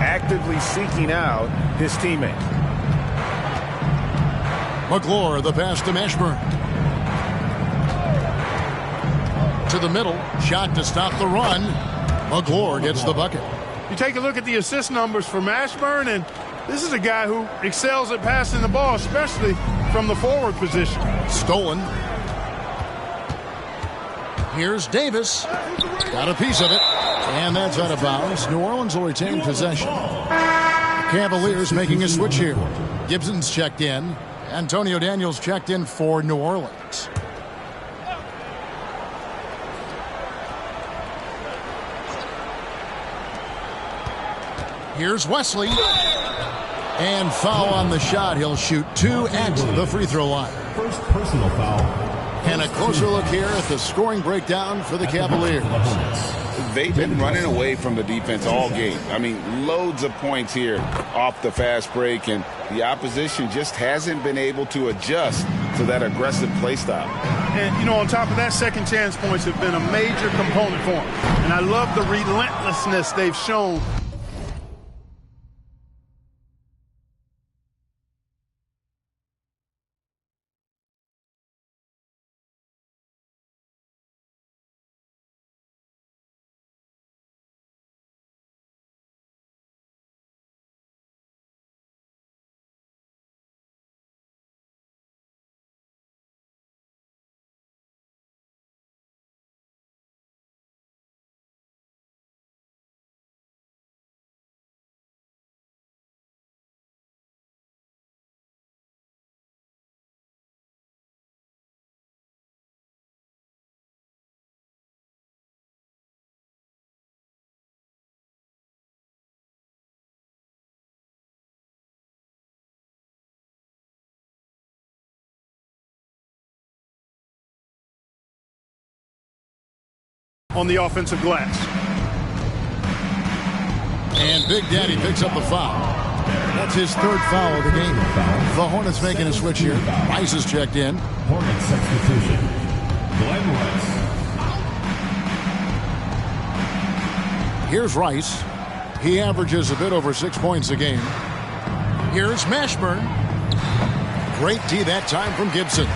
Speaker 2: actively seeking out his teammate.
Speaker 1: McClure, the pass to Mashburn. To the middle. Shot to stop the run. McClure gets the bucket.
Speaker 3: You take a look at the assist numbers for Mashburn, and this is a guy who excels at passing the ball, especially from the forward position.
Speaker 1: Stolen. Here's Davis. Got a piece of it. And that's out of bounds. New Orleans will retain possession. Cavaliers making a switch here. Gibson's checked in. Antonio Daniels checked in for New Orleans. Here's Wesley. And foul on the shot. He'll shoot 2 at the free throw line.
Speaker 5: First personal foul.
Speaker 1: And a closer look here at the scoring breakdown for the Cavaliers.
Speaker 2: They've been running away from the defense all game. I mean, loads of points here off the fast break, and the opposition just hasn't been able to adjust to that aggressive play style.
Speaker 3: And, you know, on top of that, second chance points have been a major component for them. And I love the relentlessness they've shown. On the offensive glass.
Speaker 1: And Big Daddy picks up the foul. That's his third foul of the game. The Hornets making a switch here. Rice is checked in.
Speaker 5: Hornets substitution. Glenn Rice.
Speaker 1: Here's Rice. He averages a bit over 6 points a game. Here's Mashburn. Great D that time from Gibson.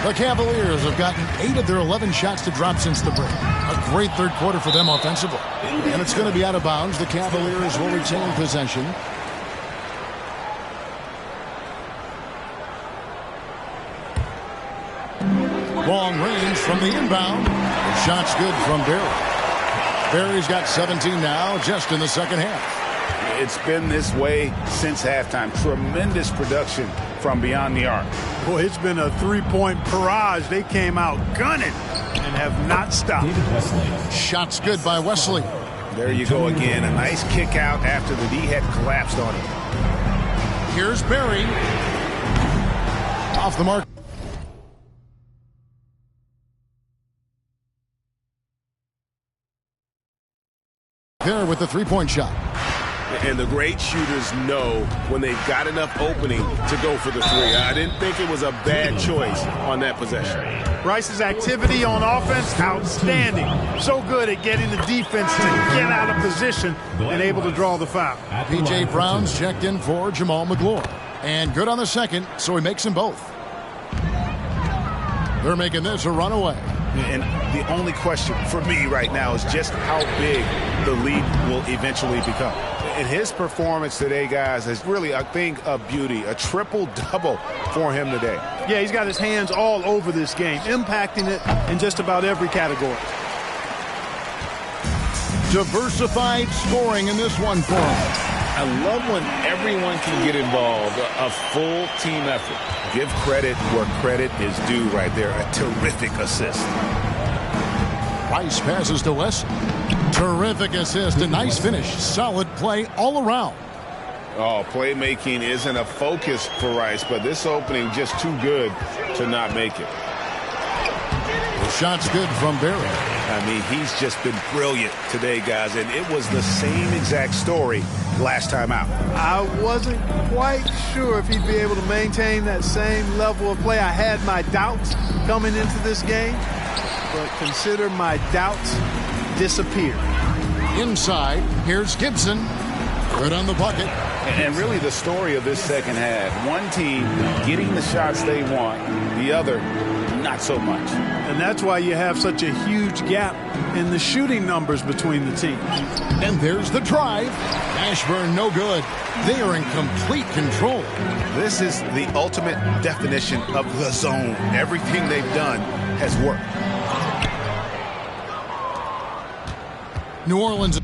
Speaker 1: The Cavaliers have gotten 8 of their 11 shots to drop since the break. A great third quarter for them offensively. And it's going to be out of bounds. The Cavaliers will retain possession. Long range from the inbound. The shot's good from Barry. Barry's got 17 now, just in the second half.
Speaker 2: It's been this way since halftime. Tremendous production from beyond the arc.
Speaker 3: Boy, it's been a three-point barrage. They came out gunning and have not stopped.
Speaker 1: Shot's good by Wesley.
Speaker 2: There you go again. A nice kick out after the D had collapsed on him.
Speaker 1: Here's Barry. Off the mark. There with the three-point shot.
Speaker 2: And the great shooters know when they've got enough opening to go for the three. I didn't think it was a bad choice on that possession.
Speaker 3: Rice's activity on offense, outstanding. So good at getting the defense to get out of position and able to draw the foul.
Speaker 1: P.J. Brown's checked in for Jamal McGlure. And good on the second, so he makes them both. They're making this a runaway.
Speaker 6: And the only question for me right now is just how big the lead will eventually become. And his performance today, guys, is really a thing of beauty. A triple-double for him today.
Speaker 3: Yeah, he's got his hands all over this game, impacting it in just about every category.
Speaker 1: Diversified scoring in this one for him.
Speaker 2: I love when everyone can get involved, a full team effort.
Speaker 6: Give credit where credit is due right there. A terrific assist.
Speaker 1: Rice passes to West. Terrific assist. A nice finish. Solid play all around.
Speaker 2: Oh, playmaking isn't a focus for Rice, but this opening just too good to not make it.
Speaker 1: The shot's good from Barry.
Speaker 6: I mean, he's just been brilliant today, guys, and it was the same exact story last time out.
Speaker 3: I wasn't quite sure if he'd be able to maintain that same level of play. I had my doubts coming into this game, but consider my doubts disappeared.
Speaker 1: Inside, here's Gibson. Good on the bucket.
Speaker 6: And really the story of this second half, one team getting the shots they want, the other not so much.
Speaker 3: And that's why you have such a huge gap in the shooting numbers between the teams.
Speaker 1: And there's the drive. Ashburn no good. They are in complete control.
Speaker 6: This is the ultimate definition of the zone. Everything they've done has worked.
Speaker 1: New Orleans.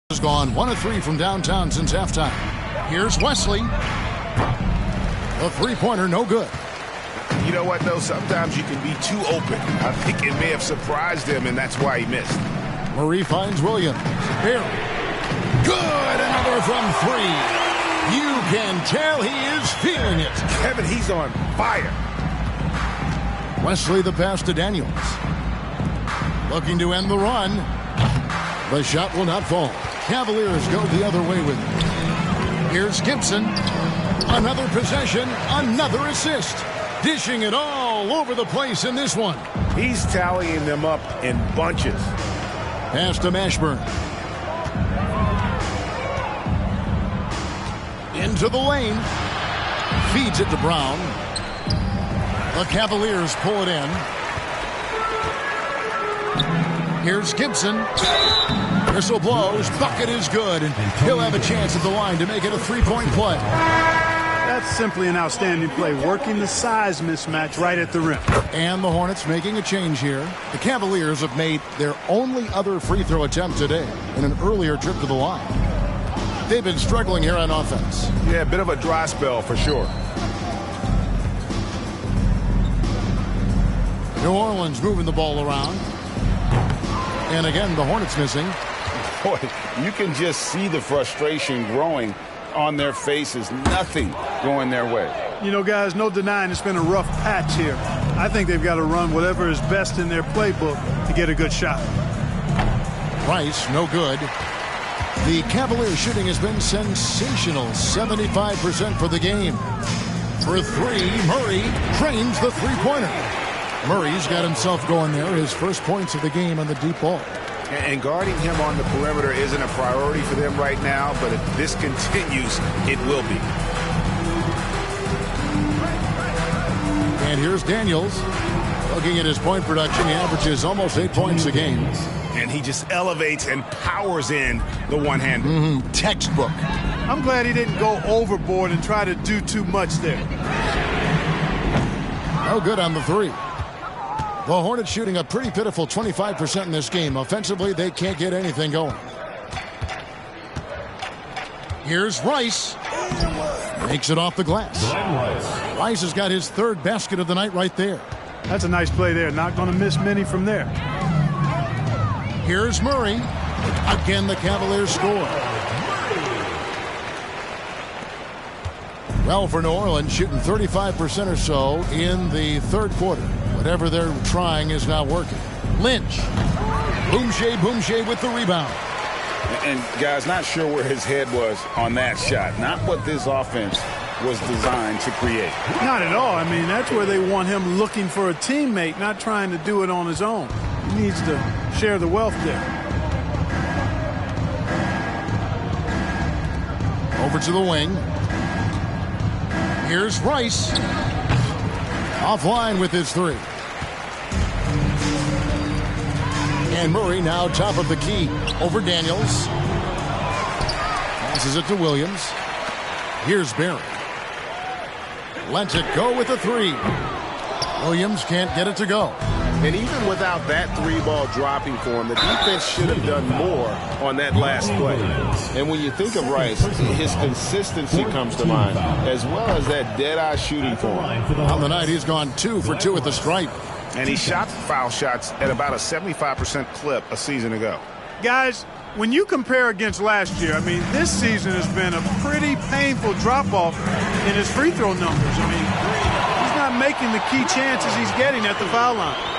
Speaker 1: Has gone 1 of 3 from downtown since halftime. Here's Wesley. A three-pointer, no good.
Speaker 6: You know what, though? Sometimes you can be too open. I think it may have surprised him, and that's why he missed.
Speaker 1: Murray finds Williams. Barry. Good. Another from 3. You can tell he is feeling it.
Speaker 6: Kevin, he's on fire.
Speaker 1: Wesley the pass to Daniels. Looking to end the run. The shot will not fall. Cavaliers go the other way with it. Here's Gibson. Another possession, another assist. Dishing it all over the place in this one.
Speaker 6: He's tallying them up in bunches.
Speaker 1: Pass to Ashburn. Into the lane. Feeds it to Brown. The Cavaliers pull it in. Here's Gibson. Whistle blows. Bucket is good. And he'll have a chance at the line to make it a three-point play.
Speaker 3: That's simply an outstanding play, working the size mismatch right at the rim.
Speaker 1: And the Hornets making a change here. The Cavaliers have made their only other free throw attempt today in an earlier trip to the line. They've been struggling here on offense.
Speaker 6: Yeah, a bit of a dry spell for sure.
Speaker 1: New Orleans moving the ball around. And again, the Hornets missing.
Speaker 2: Boy, you can just see the frustration growing on their faces. Nothing going their way.
Speaker 3: You know, guys, no denying it's been a rough patch here. I think they've got to run whatever is best in their playbook to get a good shot.
Speaker 1: Rice, no good. The Cavaliers shooting has been sensational. 75% for the game. For 3, Murray drains the three-pointer. Murray's got himself going there. His first points of the game on the deep ball.
Speaker 6: And guarding him on the perimeter isn't a priority for them right now, but if this continues, it will be.
Speaker 1: And here's Daniels. Looking at his point production, he averages almost 8 points a game.
Speaker 6: And he just elevates and powers in the one-hander.
Speaker 1: Textbook.
Speaker 3: I'm glad he didn't go overboard and try to do too much there.
Speaker 1: No good on the 3. The Hornets shooting a pretty pitiful 25% in this game. Offensively, they can't get anything going. Here's Rice. Makes it off the glass. Rice has got his third basket of the night right there.
Speaker 3: That's a nice play there. Not going to miss many from there.
Speaker 1: Here's Murray. Again, the Cavaliers score. Well, for New Orleans, shooting 35% or so in the third quarter. Whatever they're trying is not working. Lynch. Boomshay with the rebound.
Speaker 6: And, guys, not sure where his head was on that shot. Not what this offense was designed to create.
Speaker 3: Not at all. I mean, that's where they want him looking for a teammate, not trying to do it on his own. He needs to share the wealth there.
Speaker 1: Over to the wing. Here's Rice. Offline with his three. And Murray now top of the key over Daniels. Passes it to Williams. Here's Barry. Lets it go with a three. Williams can't get it to go.
Speaker 2: And even without that three ball dropping for him, the defense should have done more on that last play. And when you think of Rice, his consistency comes to mind, as well as that dead-eye shooting for him.
Speaker 1: On the night, he's gone 2 for 2 at the stripe.
Speaker 6: And he shot foul shots at about a 75% clip a season ago.
Speaker 3: Guys, when you compare against last year, I mean, this season has been a pretty painful drop-off in his free throw numbers. I mean, he's not making the key chances he's getting at the foul line.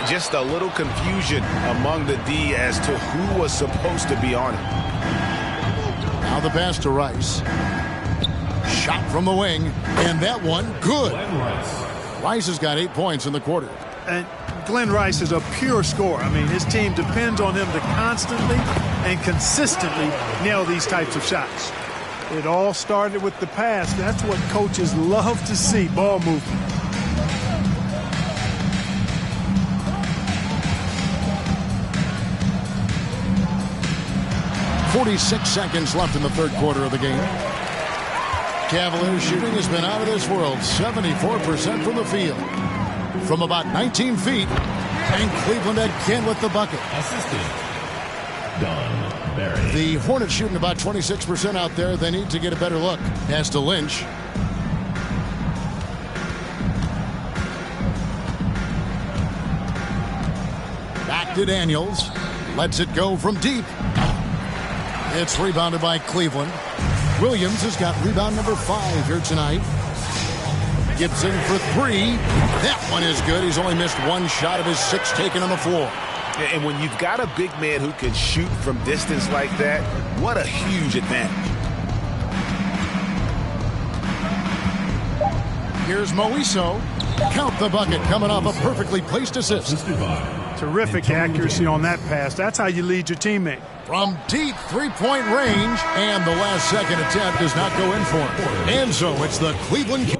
Speaker 6: Just a little confusion among the D as to who was supposed to be on it.
Speaker 1: Now the pass to Rice. Shot from the wing, and that one good. Rice has got 8 points in the quarter.
Speaker 3: And Glenn Rice is a pure scorer. I mean, his team depends on him to constantly and consistently nail these types of shots. It all started with the pass. That's what coaches love to see, ball movement.
Speaker 1: .46 seconds left in the third quarter of the game. Cavaliers shooting has been out of this world. 74% from the field. From about 19 feet. And Cleveland again with the bucket.
Speaker 5: Assistant, Don Barry.
Speaker 1: The Hornets shooting about 26% out there. They need to get a better look. Pass to Lynch. Back to Daniels. Lets it go from deep. It's rebounded by Cleveland. Williams has got rebound number 5 here tonight. Gibson for 3. That one is good. He's only missed 1 shot of his 6 taken on the floor.
Speaker 6: And when you've got a big man who can shoot from distance like that, what a huge advantage.
Speaker 1: Here's Moiso. Count the bucket coming off a perfectly placed assist.
Speaker 3: Terrific accuracy on that pass. That's how you lead your teammate.
Speaker 1: From deep three-point range, and the last second attempt does not go in for him. And so it's the Cleveland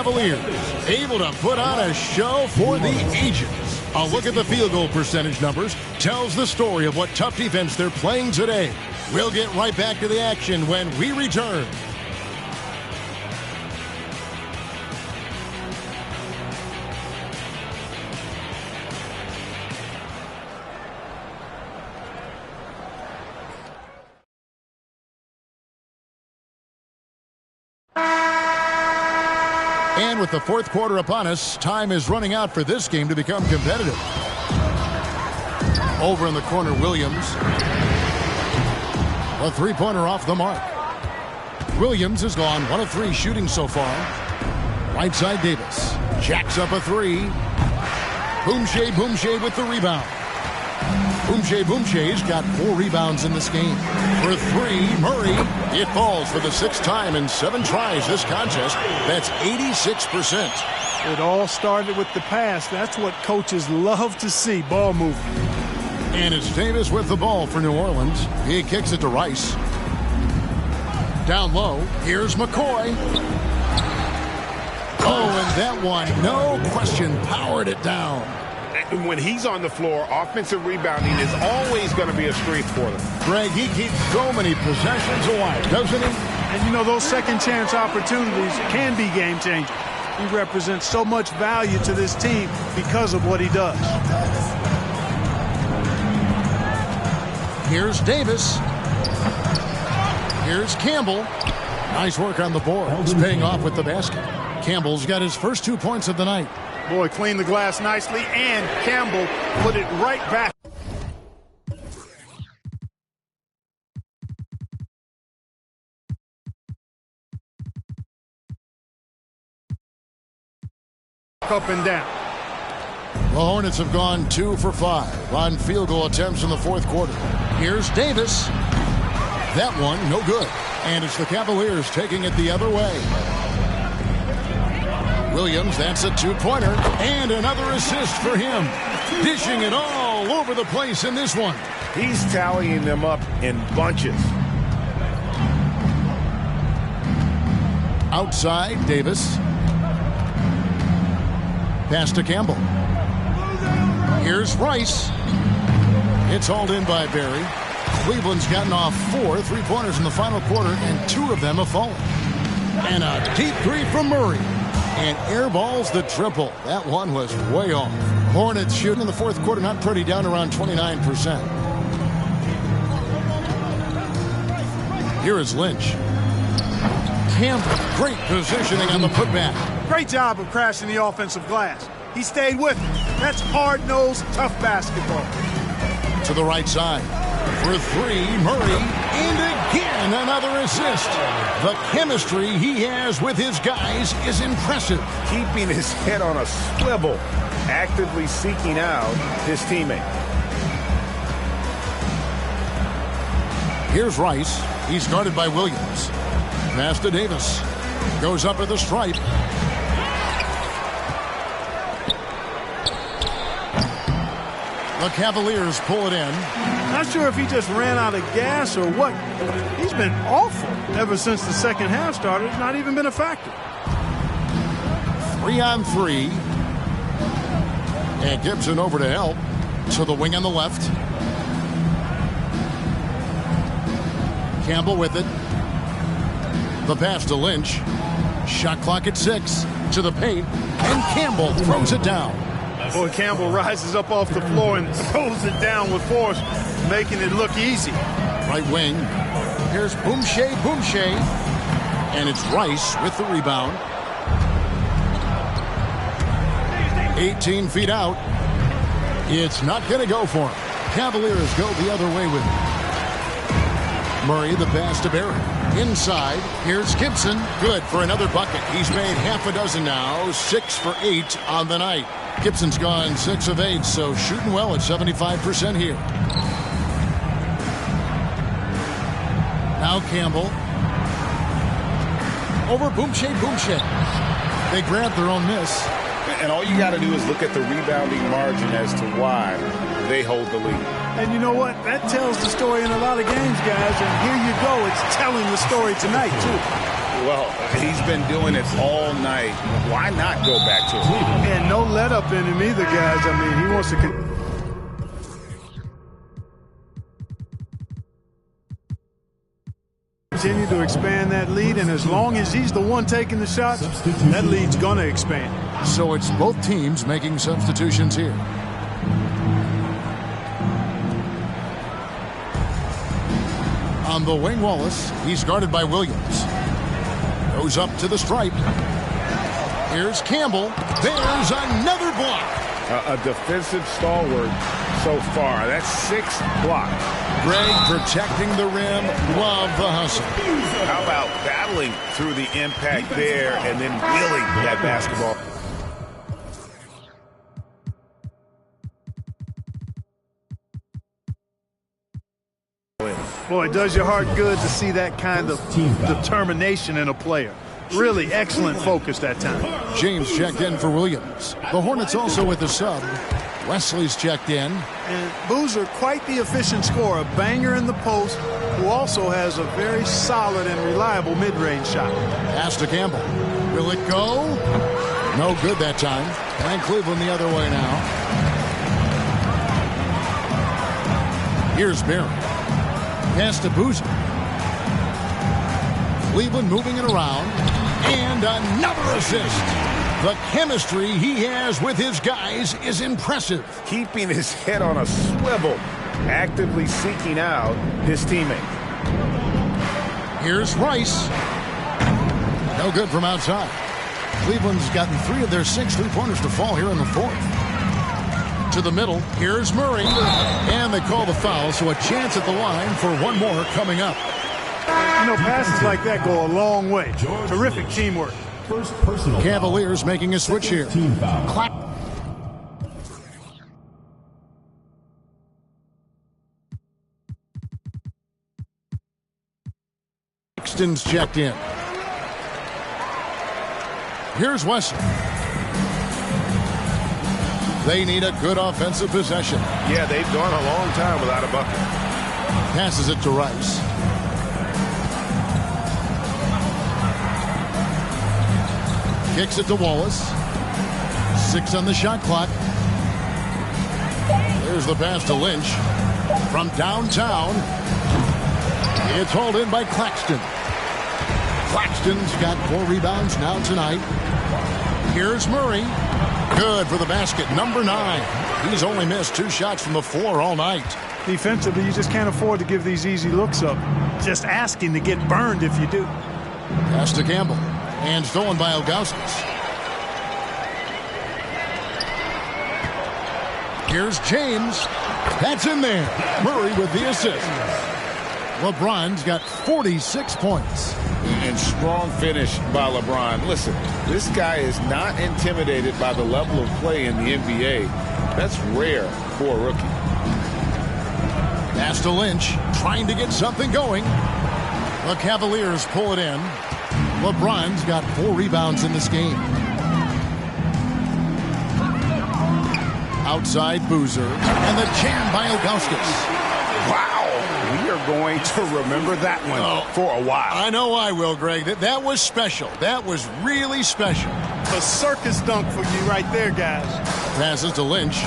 Speaker 1: Cavaliers able to put on a show for the ages. A look at the field goal percentage numbers tells the story of what tough defense they're playing today. We'll get right back to the action when we return. And with the fourth quarter upon us, time is running out for this game to become competitive. Over in the corner, Williams. A three-pointer off the mark. Williams has gone 1 of 3 shooting so far. Right side, Davis. Jacks up a three. Boomshay with the rebound. Boomshay's got 4 rebounds in this game. For 3, Murray. It falls for the 6th time in 7 tries this contest. That's 86%.
Speaker 3: It all started with the pass. That's what coaches love to see, ball movement.
Speaker 1: And it's Davis with the ball for New Orleans. He kicks it to Rice. Down low, here's McCoy. Oh, and that one, no question, powered it down.
Speaker 6: When he's on the floor, offensive rebounding is always going to be a strength for them.
Speaker 1: Greg, he keeps so many possessions alive, doesn't he?
Speaker 3: And you know, those second chance opportunities can be game changers. He represents so much value to this team because of what he does.
Speaker 1: Here's Davis. Here's Campbell. Nice work on the boards, paying off with the basket. Campbell's got his first 2 points of the night.
Speaker 3: Boy, cleaned the glass nicely, and Campbell put it right back. Up and down.
Speaker 1: The Hornets have gone 2 for 5 on field goal attempts in the fourth quarter. Here's Davis. That one, no good. And it's the Cavaliers taking it the other way. Williams, that's a 2-pointer. And another assist for him. Dishing it all over the place in this one.
Speaker 6: He's tallying them up in bunches.
Speaker 1: Outside, Davis. Pass to Campbell. Here's Rice. It's hauled in by Barry. Cleveland's gotten off 4 3-pointers in the final quarter, and 2 of them have fallen. And a deep three from Murray. And airballs the triple. That one was way off. Hornets shooting in the fourth quarter, not pretty, down around 29%. Here is Lynch. Campbell, great positioning on the putback.
Speaker 3: Great job of crashing the offensive glass. He stayed with it. That's hard-nosed, tough basketball.
Speaker 1: To the right side. For 3, Murray. And again, another assist. The chemistry he has with his guys is impressive.
Speaker 6: Keeping his head on a swivel, actively seeking out his teammate.
Speaker 1: Here's Rice. He's guarded by Williams. Pass to Davis. Goes up at the stripe. The Cavaliers pull it in.
Speaker 3: Not sure if he just ran out of gas or what. He's been awful ever since the second half started. Not even been a factor.
Speaker 1: 3 on 3. And Gibson over to help. To the wing on the left. Campbell with it. The pass to Lynch. Shot clock at 6. To the paint. And Campbell throws it down.
Speaker 3: Boy, Campbell rises up off the floor and throws it down with force, making it look easy.
Speaker 1: Right wing. Here's Boomshay. And it's Rice with the rebound. 18 feet out. It's not going to go for him. Cavaliers go the other way with it. Murray, the pass to Barry. Inside, here's Gibson. Good for another bucket. He's made half a dozen now. 6 for 8 on the night. Gibson's gone 6 of 8, so shooting well at 75% here. Now Campbell. Over Boomshay. They grab their own miss.
Speaker 6: And all you got to do is look at the rebounding margin as to why they hold the lead.
Speaker 3: And you know what? That tells the story in a lot of games, guys. And here you go. It's telling the story tonight, too.
Speaker 6: Well, he's been doing it all night. Why not go back to it?
Speaker 3: And no let up in him either, guys. I mean, he wants to continue to expand that lead, and as long as he's the one taking the shots, that lead's going to expand.
Speaker 1: So it's both teams making substitutions here. On the wing, Wallace. He's guarded by Williams. Goes up to the stripe. Here's Campbell. There's another block.
Speaker 6: A defensive stalwart so far. That's 6 blocks.
Speaker 1: Greg protecting the rim. Love the hustle.
Speaker 6: How about battling through the impact there and then wheeling that basketball?
Speaker 3: Boy, it does your heart good to see that kind of determination in a player. Really excellent focus that time.
Speaker 1: James checked in for Williams. The Hornets also with the sub. Wesley's checked in.
Speaker 3: And Boozer, quite the efficient scorer. A banger in the post, who also has a very solid and reliable mid-range shot.
Speaker 1: Pass to Campbell. Will it go? No good that time. And Cleveland the other way now. Here's Barry. Pass to Boozer. Cleveland moving it around. And another assist. The chemistry he has with his guys is impressive.
Speaker 6: Keeping his head on a swivel, actively seeking out his teammate.
Speaker 1: Here's Rice. No good from outside. Cleveland's gotten 3 of their 6 3-pointers to fall here in the 4th. To the middle, here's Murray. And they call the foul, so a chance at the line for one more coming up.
Speaker 3: You know, passes like that go a long way. Terrific teamwork.
Speaker 5: First personal
Speaker 1: Cavaliers
Speaker 5: foul.
Speaker 1: making a switch here.
Speaker 5: Team foul.
Speaker 1: Claxton's checked in. Here's Wesley. They need a good offensive possession.
Speaker 6: Yeah, they've gone a long time without a bucket.
Speaker 1: Passes it to Rice. Kicks it to Wallace. 6 on the shot clock. There's the pass to Lynch. From downtown. It's hauled in by Claxton. Claxton's got 4 rebounds now tonight. Here's Murray. Good for the basket. Number 9. He's only missed 2 shots from the floor all night.
Speaker 3: Defensively, you just can't afford to give these easy looks up. Just asking to get burned if you do.
Speaker 1: Pass to Campbell. And stolen by Ilgauskas. Here's James. That's in there. Murray with the assist. LeBron's got 46 points.
Speaker 6: And strong finish by LeBron. Listen, this guy is not intimidated by the level of play in the NBA. That's rare for a rookie.
Speaker 1: Pass to Lynch, trying to get something going. The Cavaliers pull it in. LeBron's got 4 rebounds in this game. Outside Boozer, and the jam by Ilgauskas.
Speaker 6: Wow, we are going to remember that one for a while.
Speaker 1: I know I will, Greg. That was special. That was really special.
Speaker 3: A circus dunk for you right there, guys.
Speaker 1: Passes to Lynch.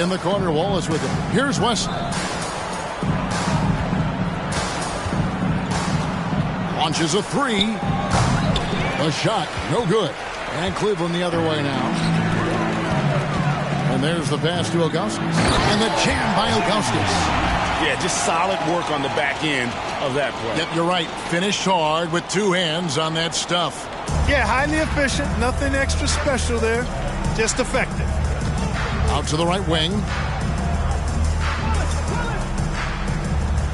Speaker 1: In the corner, Wallace with it. Here's Wesley. Launches a 3. A shot, no good. And Cleveland the other way now. And there's the pass to Ilgauskas. And the jam by Ilgauskas.
Speaker 6: Yeah, just solid work on the back end of that play.
Speaker 1: Yep, you're right. Finished hard with 2 hands on that stuff.
Speaker 3: Yeah, highly efficient. Nothing extra special there. Just effective.
Speaker 1: Out to the right wing.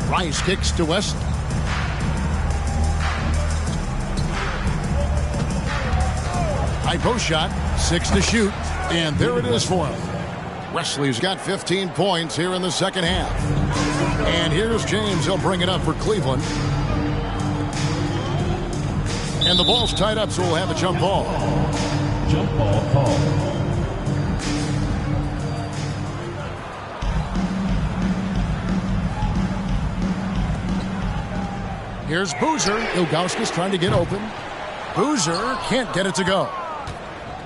Speaker 1: Rice kicks to Wesley. High post shot. 6 to shoot. And there it is for him. Wesley's got 15 points here in the second half. And here's James. He'll bring it up for Cleveland. And the ball's tied up, so we'll have a jump ball.
Speaker 5: Jump ball call.
Speaker 1: Here's Boozer. Ilgauskas trying to get open. Boozer can't get it to go.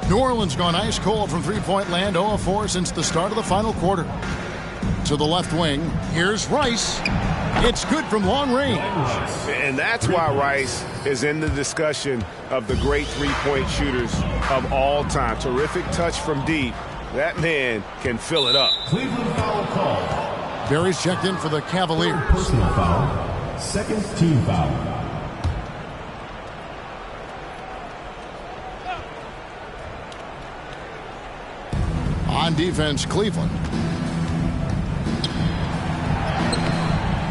Speaker 1: New Orleans gone ice cold from three-point land, 0 of 4 since the start of the final quarter. To the left wing, here's Rice. It's good from long range.
Speaker 6: And that's why Rice is in the discussion of the great three-point shooters of all time. Terrific touch from deep. That man can fill it up.
Speaker 5: Cleveland foul call.
Speaker 1: Barry's checked in for the Cavaliers.
Speaker 5: Personal foul. Second team foul.
Speaker 1: On defense, Cleveland.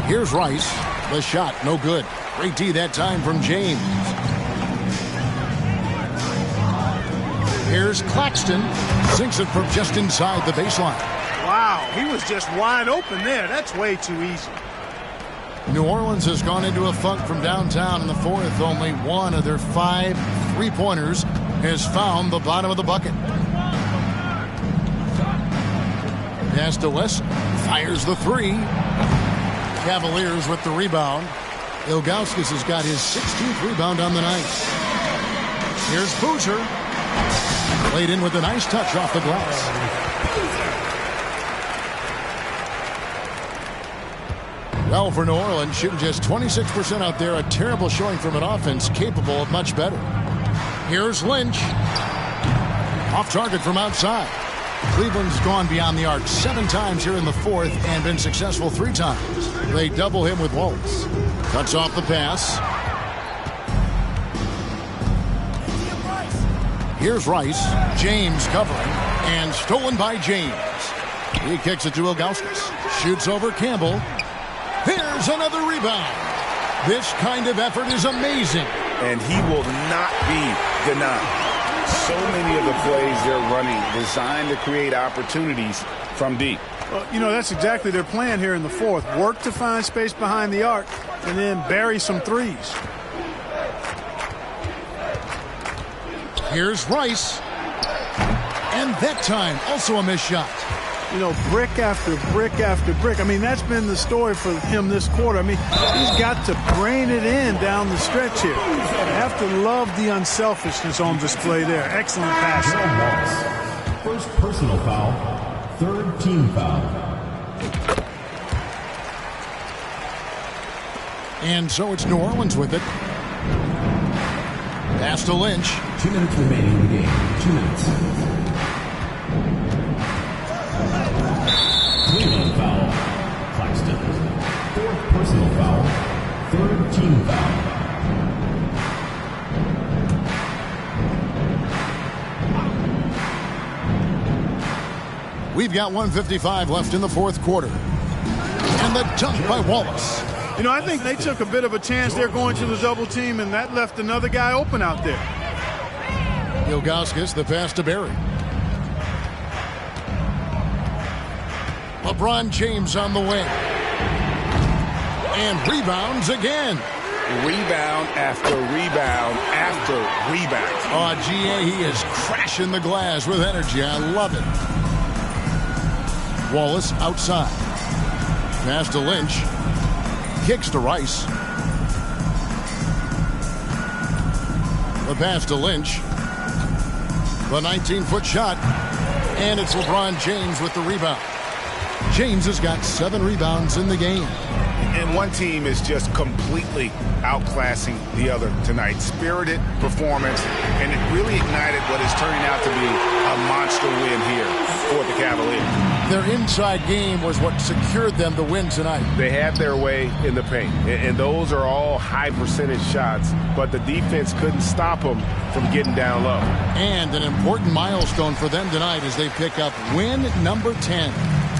Speaker 1: Here's Rice. The shot, no good. Great D that time from James. Here's Claxton. Sinks it from just inside the baseline.
Speaker 3: Wow, he was just wide open there. That's way too easy.
Speaker 1: New Orleans has gone into a funk from downtown in the fourth. Only one of their 5 three-pointers has found the bottom of the bucket. Pass to West. Fires the three. Cavaliers with the rebound. Ilgauskas has got his 16th rebound on the night. Here's Boozer. Played in with a nice touch off the glass. Well, for New Orleans, shooting just 26% out there, a terrible showing from an offense capable of much better. Here's Lynch. Off target from outside. Cleveland's gone beyond the arc 7 times here in the fourth and been successful 3 times. They double him with Wallace. Cuts off the pass. Here's Rice. James covering. And stolen by James. He kicks it to Ilgauskas. Shoots over Campbell. Here's another rebound. This kind of effort is amazing.
Speaker 6: And he will not be denied. So many of the plays they're running designed to create opportunities from deep.
Speaker 3: Well, you know, that's exactly their plan here in the fourth. Work to find space behind the arc and then bury some threes.
Speaker 1: Here's Rice. And that time, also a missed shot.
Speaker 3: You know, brick after brick after brick. I mean, that's been the story for him this quarter. I mean, he's got to brain it in down the stretch here. You have to love the unselfishness on display there. Excellent passing.
Speaker 5: First personal foul. Third team foul.
Speaker 1: And so it's New Orleans with it. Pass to Lynch.
Speaker 5: 2 minutes remaining in the game. 2 minutes. Cleveland foul. Claxton. Fourth personal foul. Third team foul.
Speaker 1: We've got 1:55 left in the fourth quarter. And the dunk by Wallace.
Speaker 3: You know, I think they took a bit of a chance there going to the double team, and that left another guy open out there.
Speaker 1: Ilgauskas, the pass to Barry. LeBron James on the wing. And rebounds again.
Speaker 6: Rebound after rebound after rebound.
Speaker 1: Oh, GA, he is crashing the glass with energy. I love it. Wallace outside. Pass to Lynch. Kicks to Rice. The pass to Lynch. The 19-foot shot. And it's LeBron James with the rebound. James has got 7 rebounds in the game.
Speaker 6: And one team is just completely outclassing the other tonight. Spirited performance, and it really ignited what is turning out to be a monster win here for the Cavaliers.
Speaker 1: Their inside game was what secured them to win tonight.
Speaker 6: They had their way in the paint, and those are all high-percentage shots, but the defense couldn't stop them from getting down low.
Speaker 1: And an important milestone for them tonight as they pick up win number 10.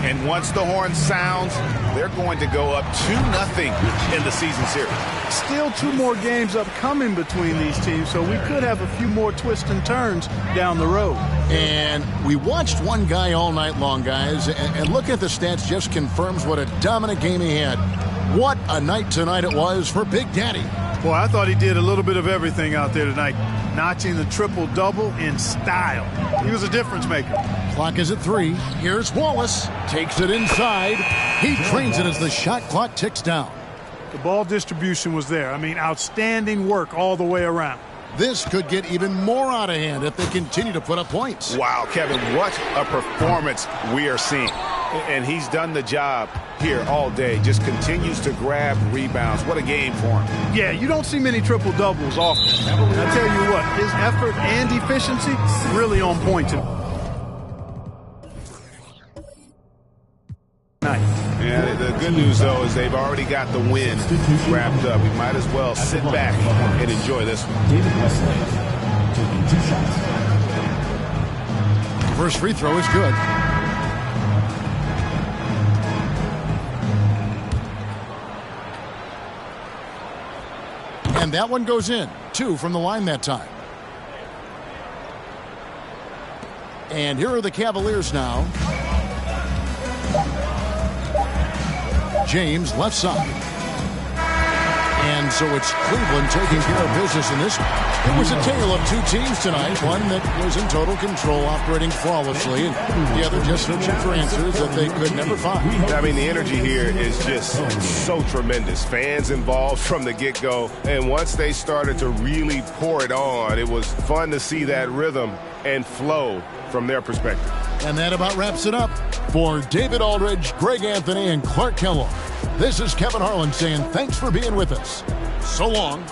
Speaker 6: And once the horn sounds, they're going to go up 2-0 in the season series.
Speaker 3: Still 2 more games upcoming between these teams, so we could have a few more twists and turns down the road.
Speaker 1: And we watched one guy all night long, guys, and look at the stats, just confirms what a dominant game he had. What a night tonight it was for Big Daddy.
Speaker 3: Boy, I thought he did a little bit of everything out there tonight, notching the triple-double in style. He was a difference maker.
Speaker 1: Clock is at 3. Here's Wallace. Takes it inside. He trains it as the shot clock ticks down.
Speaker 3: The ball distribution was there. I mean, outstanding work all the way around.
Speaker 1: This could get even more out of hand if they continue to put up points.
Speaker 6: Wow, Kevin, what a performance we are seeing. And he's done the job here all day. Just continues to grab rebounds. What a game for him.
Speaker 3: Yeah, you don't see many triple-doubles often. And I tell you what, his effort and efficiency really on point tonight.
Speaker 6: Yeah, the good news, though, is they've already got the win wrapped up. We might as well sit back and enjoy this one.
Speaker 5: David Wesley taking 2 shots.
Speaker 1: First free throw is good. And that one goes in. 2 from the line that time. And here are the Cavaliers now. James left side. And so it's Cleveland taking care of business in this one. It was a tale of 2 teams tonight. One that was in total control, operating flawlessly, and the other just searching for answers that they could never find.
Speaker 2: I mean, the energy here is just so tremendous. Fans involved from the get-go. And once they started to really pour it on, it was fun to see that rhythm and flow from their perspective.
Speaker 1: And that about wraps it up. For David Aldridge, Greg Anthony, and Clark Kellogg, this is Kevin Harlan saying thanks for being with us. So long.